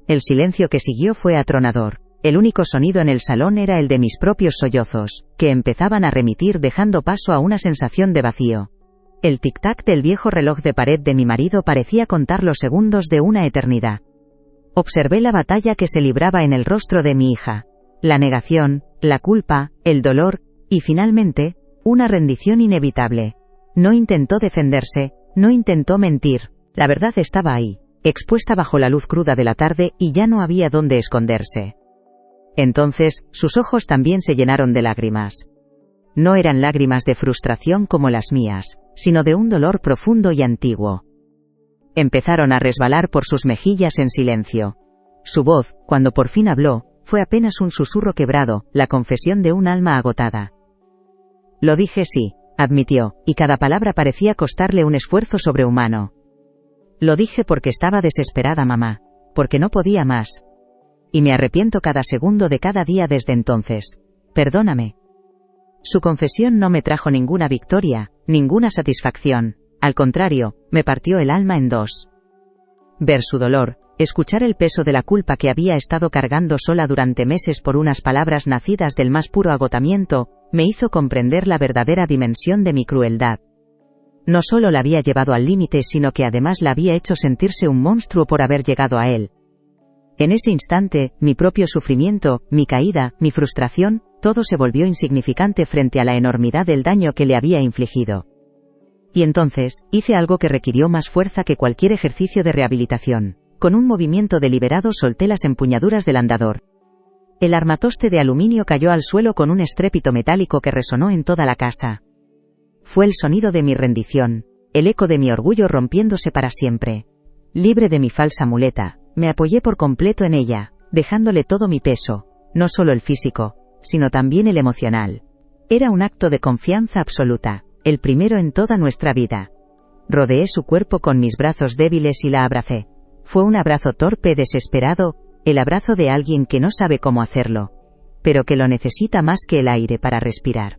El silencio que siguió fue atronador. El único sonido en el salón era el de mis propios sollozos, que empezaban a remitir dejando paso a una sensación de vacío. El tic-tac del viejo reloj de pared de mi marido parecía contar los segundos de una eternidad. Observé la batalla que se libraba en el rostro de mi hija. La negación, la culpa, el dolor, y finalmente, una rendición inevitable. No intentó defenderse, no intentó mentir. La verdad estaba ahí, expuesta bajo la luz cruda de la tarde, y ya no había dónde esconderse. Entonces, sus ojos también se llenaron de lágrimas. No eran lágrimas de frustración como las mías, sino de un dolor profundo y antiguo. Empezaron a resbalar por sus mejillas en silencio. Su voz, cuando por fin habló, fue apenas un susurro quebrado, la confesión de un alma agotada. «Lo dije sí», admitió, y cada palabra parecía costarle un esfuerzo sobrehumano. «Lo dije porque estaba desesperada, mamá, porque no podía más. Y me arrepiento cada segundo de cada día desde entonces. Perdóname». Su confesión no me trajo ninguna victoria, ninguna satisfacción. Al contrario, me partió el alma en dos. Ver su dolor, escuchar el peso de la culpa que había estado cargando sola durante meses por unas palabras nacidas del más puro agotamiento, me hizo comprender la verdadera dimensión de mi crueldad. No solo la había llevado al límite, sino que además la había hecho sentirse un monstruo por haber llegado a él. En ese instante, mi propio sufrimiento, mi caída, mi frustración, todo se volvió insignificante frente a la enormidad del daño que le había infligido. Y entonces, hice algo que requirió más fuerza que cualquier ejercicio de rehabilitación. Con un movimiento deliberado solté las empuñaduras del andador. El armatoste de aluminio cayó al suelo con un estrépito metálico que resonó en toda la casa. Fue el sonido de mi rendición, el eco de mi orgullo rompiéndose para siempre. Libre de mi falsa muleta, me apoyé por completo en ella, dejándole todo mi peso, no solo el físico, sino también el emocional. Era un acto de confianza absoluta, el primero en toda nuestra vida. Rodeé su cuerpo con mis brazos débiles y la abracé. Fue un abrazo torpe, desesperado, el abrazo de alguien que no sabe cómo hacerlo. pero que lo necesita más que el aire para respirar.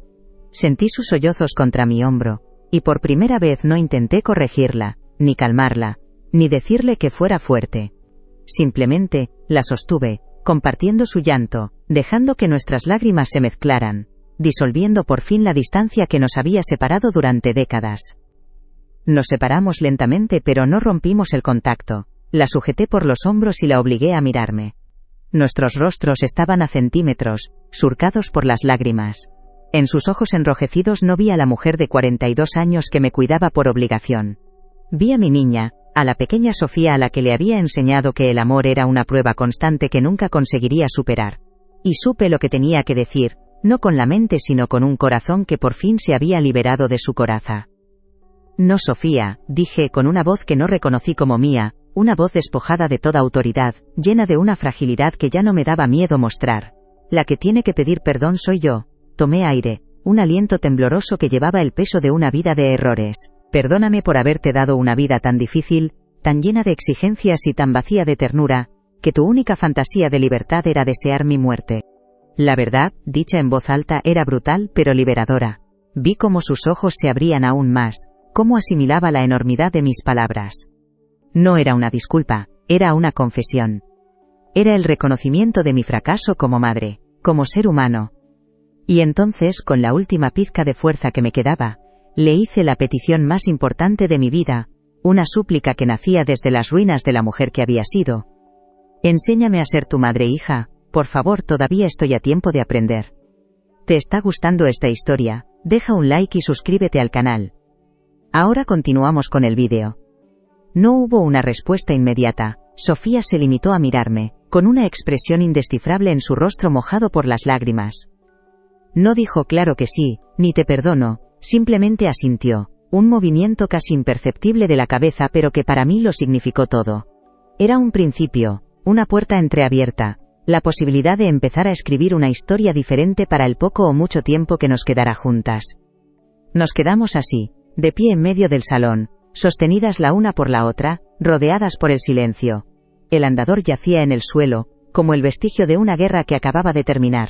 Sentí sus sollozos contra mi hombro, y por primera vez no intenté corregirla, ni calmarla, ni decirle que fuera fuerte. Simplemente, la sostuve, compartiendo su llanto, dejando que nuestras lágrimas se mezclaran, disolviendo por fin la distancia que nos había separado durante décadas. Nos separamos lentamente pero no rompimos el contacto. La sujeté por los hombros y la obligué a mirarme. Nuestros rostros estaban a centímetros, surcados por las lágrimas. En sus ojos enrojecidos no vi a la mujer de 42 años que me cuidaba por obligación. Vi a mi niña, a la pequeña Sofía a la que le había enseñado que el amor era una prueba constante que nunca conseguiría superar. Y supe lo que tenía que decir, no con la mente sino con un corazón que por fin se había liberado de su coraza. No, Sofía, dije con una voz que no reconocí como mía, una voz despojada de toda autoridad, llena de una fragilidad que ya no me daba miedo mostrar. La que tiene que pedir perdón soy yo. Tomé aire, un aliento tembloroso que llevaba el peso de una vida de errores. Perdóname por haberte dado una vida tan difícil, tan llena de exigencias y tan vacía de ternura, que tu única fantasía de libertad era desear mi muerte. La verdad, dicha en voz alta, era brutal pero liberadora. Vi cómo sus ojos se abrían aún más, cómo asimilaba la enormidad de mis palabras. No era una disculpa, era una confesión. Era el reconocimiento de mi fracaso como madre, como ser humano. Y entonces, con la última pizca de fuerza que me quedaba, le hice la petición más importante de mi vida, una súplica que nacía desde las ruinas de la mujer que había sido. Enséñame a ser tu madre, hija, por favor, todavía estoy a tiempo de aprender. ¿Te está gustando esta historia? Deja un like y suscríbete al canal. Ahora continuamos con el vídeo. No hubo una respuesta inmediata. Sofía se limitó a mirarme, con una expresión indescifrable en su rostro mojado por las lágrimas. No dijo claro que sí, ni te perdono, simplemente asintió, un movimiento casi imperceptible de la cabeza pero que para mí lo significó todo. Era un principio, una puerta entreabierta, la posibilidad de empezar a escribir una historia diferente para el poco o mucho tiempo que nos quedara juntas. Nos quedamos así, de pie en medio del salón, sostenidas la una por la otra, rodeadas por el silencio. El andador yacía en el suelo, como el vestigio de una guerra que acababa de terminar.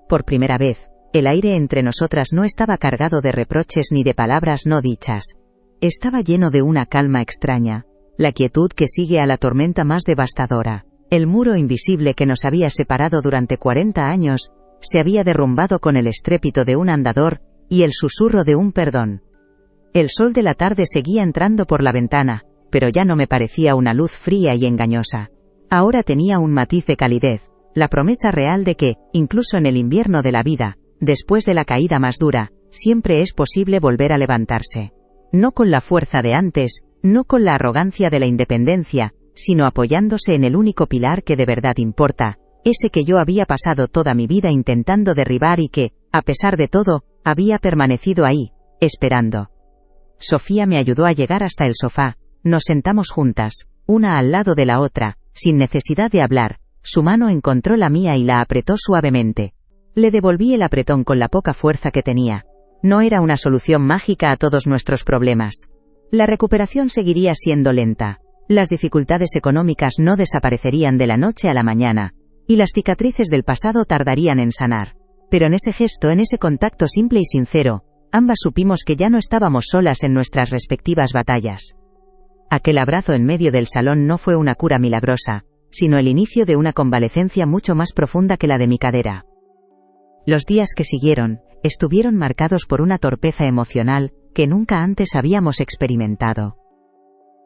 Por primera vez, el aire entre nosotras no estaba cargado de reproches ni de palabras no dichas. Estaba lleno de una calma extraña, la quietud que sigue a la tormenta más devastadora. El muro invisible que nos había separado durante 40 años, se había derrumbado con el estrépito de un andador, y el susurro de un perdón. El sol de la tarde seguía entrando por la ventana, pero ya no me parecía una luz fría y engañosa. Ahora tenía un matiz de calidez, la promesa real de que, incluso en el invierno de la vida, después de la caída más dura, siempre es posible volver a levantarse. No con la fuerza de antes, no con la arrogancia de la independencia, sino apoyándose en el único pilar que de verdad importa, ese que yo había pasado toda mi vida intentando derribar y que, a pesar de todo, había permanecido ahí, esperando. Sofía me ayudó a llegar hasta el sofá, nos sentamos juntas, una al lado de la otra, sin necesidad de hablar, su mano encontró la mía y la apretó suavemente. Le devolví el apretón con la poca fuerza que tenía. No era una solución mágica a todos nuestros problemas. La recuperación seguiría siendo lenta. Las dificultades económicas no desaparecerían de la noche a la mañana, y las cicatrices del pasado tardarían en sanar. Pero en ese gesto, en ese contacto simple y sincero, ambas supimos que ya no estábamos solas en nuestras respectivas batallas. Aquel abrazo en medio del salón no fue una cura milagrosa, sino el inicio de una convalecencia mucho más profunda que la de mi cadera. Los días que siguieron, estuvieron marcados por una torpeza emocional, que nunca antes habíamos experimentado.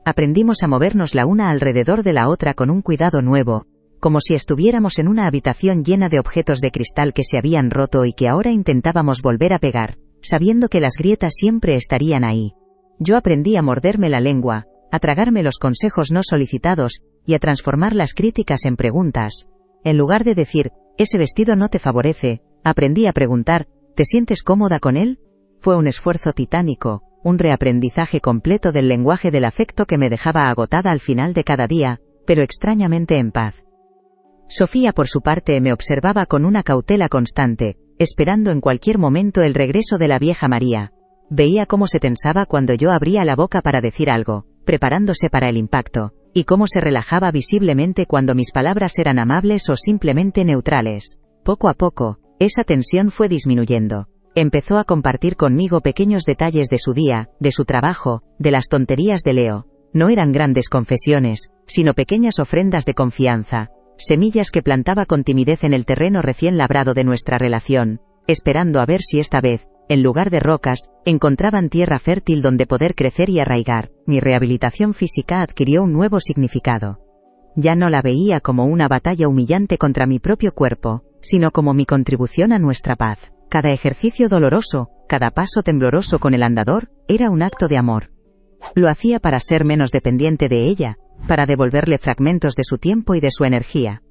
Aprendimos a movernos la una alrededor de la otra con un cuidado nuevo, como si estuviéramos en una habitación llena de objetos de cristal que se habían roto y que ahora intentábamos volver a pegar, sabiendo que las grietas siempre estarían ahí. Yo aprendí a morderme la lengua, a tragarme los consejos no solicitados, y a transformar las críticas en preguntas. En lugar de decir, ese vestido no te favorece, aprendí a preguntar, ¿te sientes cómoda con él? Fue un esfuerzo titánico, un reaprendizaje completo del lenguaje del afecto que me dejaba agotada al final de cada día, pero extrañamente en paz. Sofía por su parte me observaba con una cautela constante, esperando en cualquier momento el regreso de la vieja María. Veía cómo se tensaba cuando yo abría la boca para decir algo, preparándose para el impacto, y cómo se relajaba visiblemente cuando mis palabras eran amables o simplemente neutrales. poco a poco, esa tensión fue disminuyendo. Empezó a compartir conmigo pequeños detalles de su día, de su trabajo, de las tonterías de Leo. No eran grandes confesiones, sino pequeñas ofrendas de confianza, semillas que plantaba con timidez en el terreno recién labrado de nuestra relación, esperando a ver si esta vez, en lugar de rocas, encontraban tierra fértil donde poder crecer y arraigar. Mi rehabilitación física adquirió un nuevo significado. Ya no la veía como una batalla humillante contra mi propio cuerpo, sino como mi contribución a nuestra paz. Cada ejercicio doloroso, cada paso tembloroso con el andador, era un acto de amor. Lo hacía para ser menos dependiente de ella, para devolverle fragmentos de su tiempo y de su energía.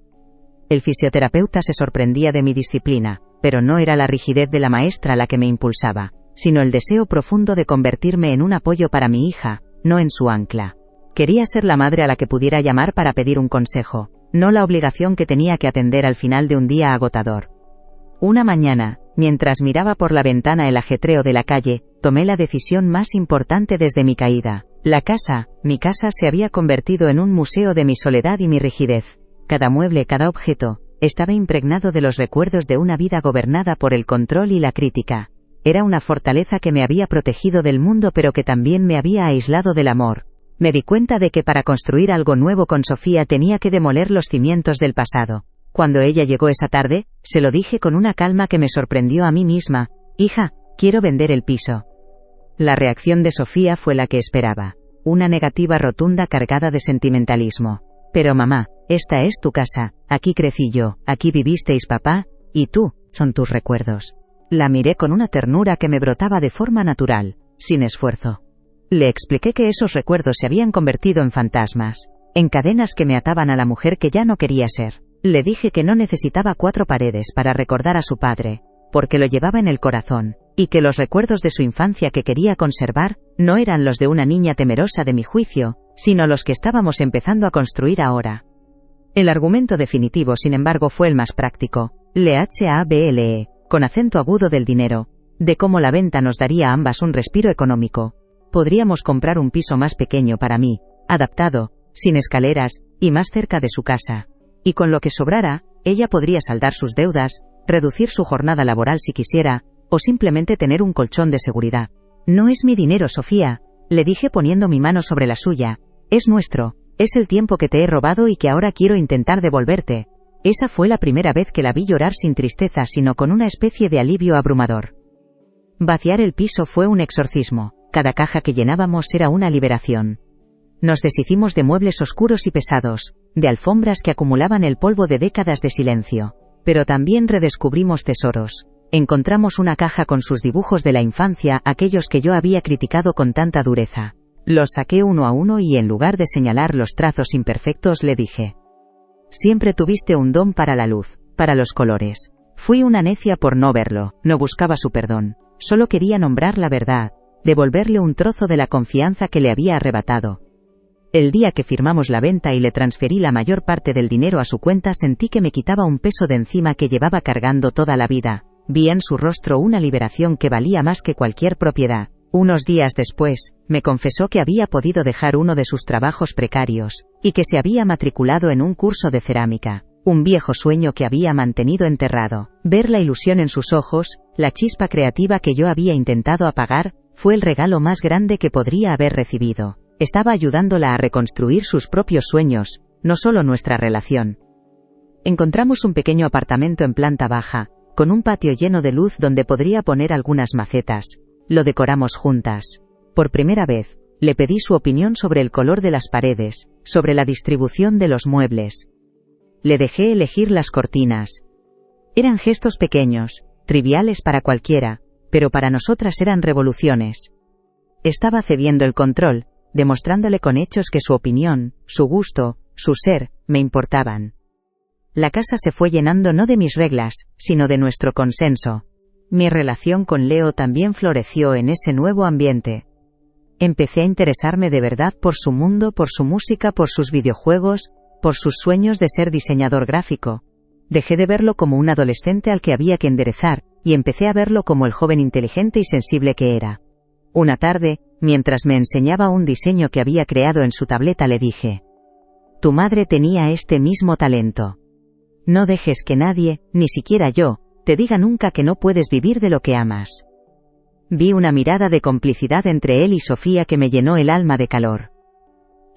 El fisioterapeuta se sorprendía de mi disciplina, pero no era la rigidez de la maestra la que me impulsaba, sino el deseo profundo de convertirme en un apoyo para mi hija, no en su ancla. Quería ser la madre a la que pudiera llamar para pedir un consejo, no la obligación que tenía que atender al final de un día agotador. Una mañana, mientras miraba por la ventana el ajetreo de la calle, tomé la decisión más importante desde mi caída. Mi casa se había convertido en un museo de mi soledad y mi rigidez. Cada mueble, cada objeto, estaba impregnado de los recuerdos de una vida gobernada por el control y la crítica. Era una fortaleza que me había protegido del mundo pero que también me había aislado del amor. Me di cuenta de que para construir algo nuevo con Sofía tenía que demoler los cimientos del pasado. Cuando ella llegó esa tarde, se lo dije con una calma que me sorprendió a mí misma: «Hija, quiero vender el piso». La reacción de Sofía fue la que esperaba. Una negativa rotunda cargada de sentimentalismo. «Pero mamá, esta es tu casa, aquí crecí yo, aquí vivisteis papá, y tú, son tus recuerdos». La miré con una ternura que me brotaba de forma natural, sin esfuerzo. Le expliqué que esos recuerdos se habían convertido en fantasmas, en cadenas que me ataban a la mujer que ya no quería ser. Le dije que no necesitaba 4 paredes para recordar a su padre, porque lo llevaba en el corazón, y que los recuerdos de su infancia que quería conservar, no eran los de una niña temerosa de mi juicio, sino los que estábamos empezando a construir ahora. El argumento definitivo, sin embargo, fue el más práctico. LHABLE, con acento agudo del dinero, de cómo la venta nos daría a ambas un respiro económico. Podríamos comprar un piso más pequeño para mí, adaptado, sin escaleras, y más cerca de su casa. Y con lo que sobrara, ella podría saldar sus deudas, reducir su jornada laboral si quisiera, o simplemente tener un colchón de seguridad. «No es mi dinero, Sofía», le dije poniendo mi mano sobre la suya. «Es nuestro, es el tiempo que te he robado y que ahora quiero intentar devolverte». Esa fue la primera vez que la vi llorar sin tristeza sino con una especie de alivio abrumador. Vaciar el piso fue un exorcismo. Cada caja que llenábamos era una liberación. Nos deshicimos de muebles oscuros y pesados, de alfombras que acumulaban el polvo de décadas de silencio. Pero también redescubrimos tesoros. Encontramos una caja con sus dibujos de la infancia, aquellos que yo había criticado con tanta dureza. Los saqué uno a uno y en lugar de señalar los trazos imperfectos le dije: «Siempre tuviste un don para la luz, para los colores. Fui una necia por no verlo, no buscaba su perdón, solo quería nombrar la verdad, devolverle un trozo de la confianza que le había arrebatado». El día que firmamos la venta y le transferí la mayor parte del dinero a su cuenta sentí que me quitaba un peso de encima que llevaba cargando toda la vida. Vi en su rostro una liberación que valía más que cualquier propiedad. Unos días después, me confesó que había podido dejar uno de sus trabajos precarios, y que se había matriculado en un curso de cerámica, un viejo sueño que había mantenido enterrado. Ver la ilusión en sus ojos, la chispa creativa que yo había intentado apagar, fue el regalo más grande que podría haber recibido. Estaba ayudándola a reconstruir sus propios sueños, no solo nuestra relación. Encontramos un pequeño apartamento en planta baja, con un patio lleno de luz donde podría poner algunas macetas. Lo decoramos juntas. Por primera vez, le pedí su opinión sobre el color de las paredes, sobre la distribución de los muebles. Le dejé elegir las cortinas. Eran gestos pequeños, triviales para cualquiera, pero para nosotras eran revoluciones. Estaba cediendo el control, demostrándole con hechos que su opinión, su gusto, su ser, me importaban. La casa se fue llenando no de mis reglas, sino de nuestro consenso. Mi relación con Leo también floreció en ese nuevo ambiente. Empecé a interesarme de verdad por su mundo, por su música, por sus videojuegos, por sus sueños de ser diseñador gráfico. Dejé de verlo como un adolescente al que había que enderezar, y empecé a verlo como el joven inteligente y sensible que era. Una tarde, mientras me enseñaba un diseño que había creado en su tableta, le dije: «Tu madre tenía este mismo talento». No dejes que nadie, ni siquiera yo, te diga nunca que no puedes vivir de lo que amas. Vi una mirada de complicidad entre él y Sofía que me llenó el alma de calor.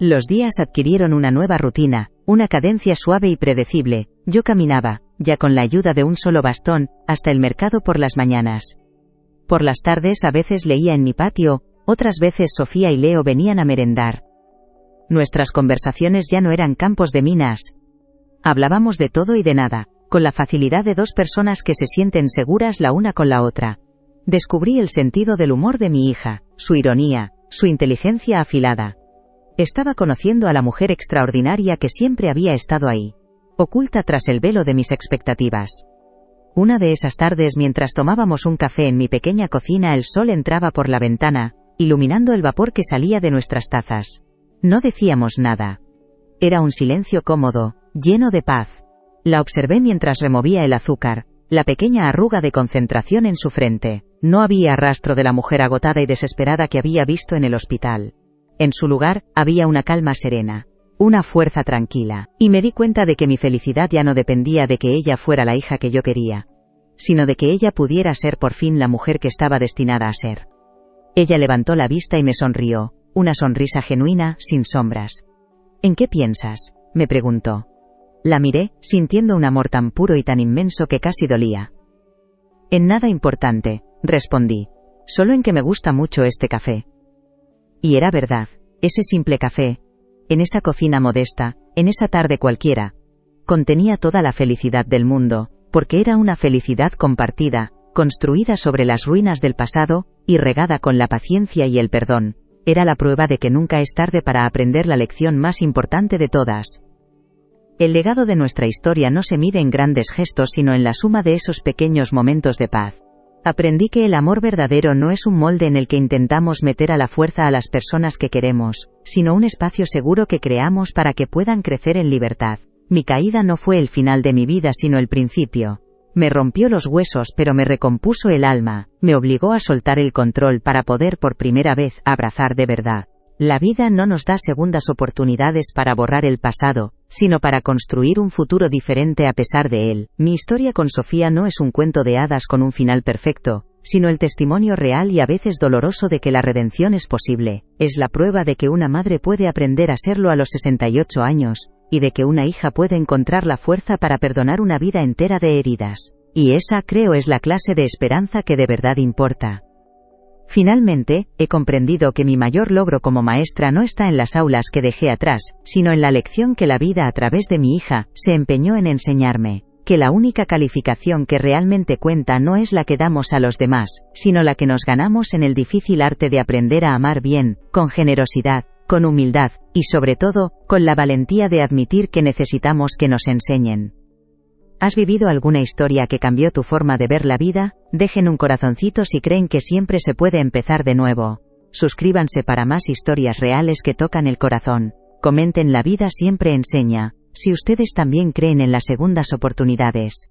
Los días adquirieron una nueva rutina, una cadencia suave y predecible. Yo caminaba, ya con la ayuda de un solo bastón, hasta el mercado por las mañanas. Por las tardes a veces leía en mi patio, otras veces Sofía y Leo venían a merendar. Nuestras conversaciones ya no eran campos de minas. Hablábamos de todo y de nada, con la facilidad de dos personas que se sienten seguras la una con la otra. Descubrí el sentido del humor de mi hija, su ironía, su inteligencia afilada. Estaba conociendo a la mujer extraordinaria que siempre había estado ahí, oculta tras el velo de mis expectativas. Una de esas tardes mientras tomábamos un café en mi pequeña cocina el sol entraba por la ventana, iluminando el vapor que salía de nuestras tazas. No decíamos nada. Era un silencio cómodo, lleno de paz. La observé mientras removía el azúcar, la pequeña arruga de concentración en su frente. No había rastro de la mujer agotada y desesperada que había visto en el hospital. En su lugar, había una calma serena, una fuerza tranquila, y me di cuenta de que mi felicidad ya no dependía de que ella fuera la hija que yo quería, sino de que ella pudiera ser por fin la mujer que estaba destinada a ser. Ella levantó la vista y me sonrió, una sonrisa genuina, sin sombras. ¿En qué piensas?, me preguntó. La miré, sintiendo un amor tan puro y tan inmenso que casi dolía. En nada importante, respondí, solo en que me gusta mucho este café. Y era verdad, ese simple café, en esa cocina modesta, en esa tarde cualquiera, contenía toda la felicidad del mundo, porque era una felicidad compartida, construida sobre las ruinas del pasado, y regada con la paciencia y el perdón. Era la prueba de que nunca es tarde para aprender la lección más importante de todas. El legado de nuestra historia no se mide en grandes gestos sino en la suma de esos pequeños momentos de paz. Aprendí que el amor verdadero no es un molde en el que intentamos meter a la fuerza a las personas que queremos, sino un espacio seguro que creamos para que puedan crecer en libertad. Mi caída no fue el final de mi vida sino el principio. Me rompió los huesos pero me recompuso el alma, me obligó a soltar el control para poder por primera vez abrazar de verdad. La vida no nos da segundas oportunidades para borrar el pasado, sino para construir un futuro diferente a pesar de él. Mi historia con Sofía no es un cuento de hadas con un final perfecto, sino el testimonio real y a veces doloroso de que la redención es posible. Es la prueba de que una madre puede aprender a serlo a los 68 años, y de que una hija puede encontrar la fuerza para perdonar una vida entera de heridas. Y esa, creo, es la clase de esperanza que de verdad importa. Finalmente, he comprendido que mi mayor logro como maestra no está en las aulas que dejé atrás, sino en la lección que la vida a través de mi hija se empeñó en enseñarme, que la única calificación que realmente cuenta no es la que damos a los demás, sino la que nos ganamos en el difícil arte de aprender a amar bien, con generosidad, con humildad, y sobre todo, con la valentía de admitir que necesitamos que nos enseñen. ¿Has vivido alguna historia que cambió tu forma de ver la vida? Dejen un corazoncito si creen que siempre se puede empezar de nuevo. Suscríbanse para más historias reales que tocan el corazón. Comenten, la vida siempre enseña. Si ustedes también creen en las segundas oportunidades.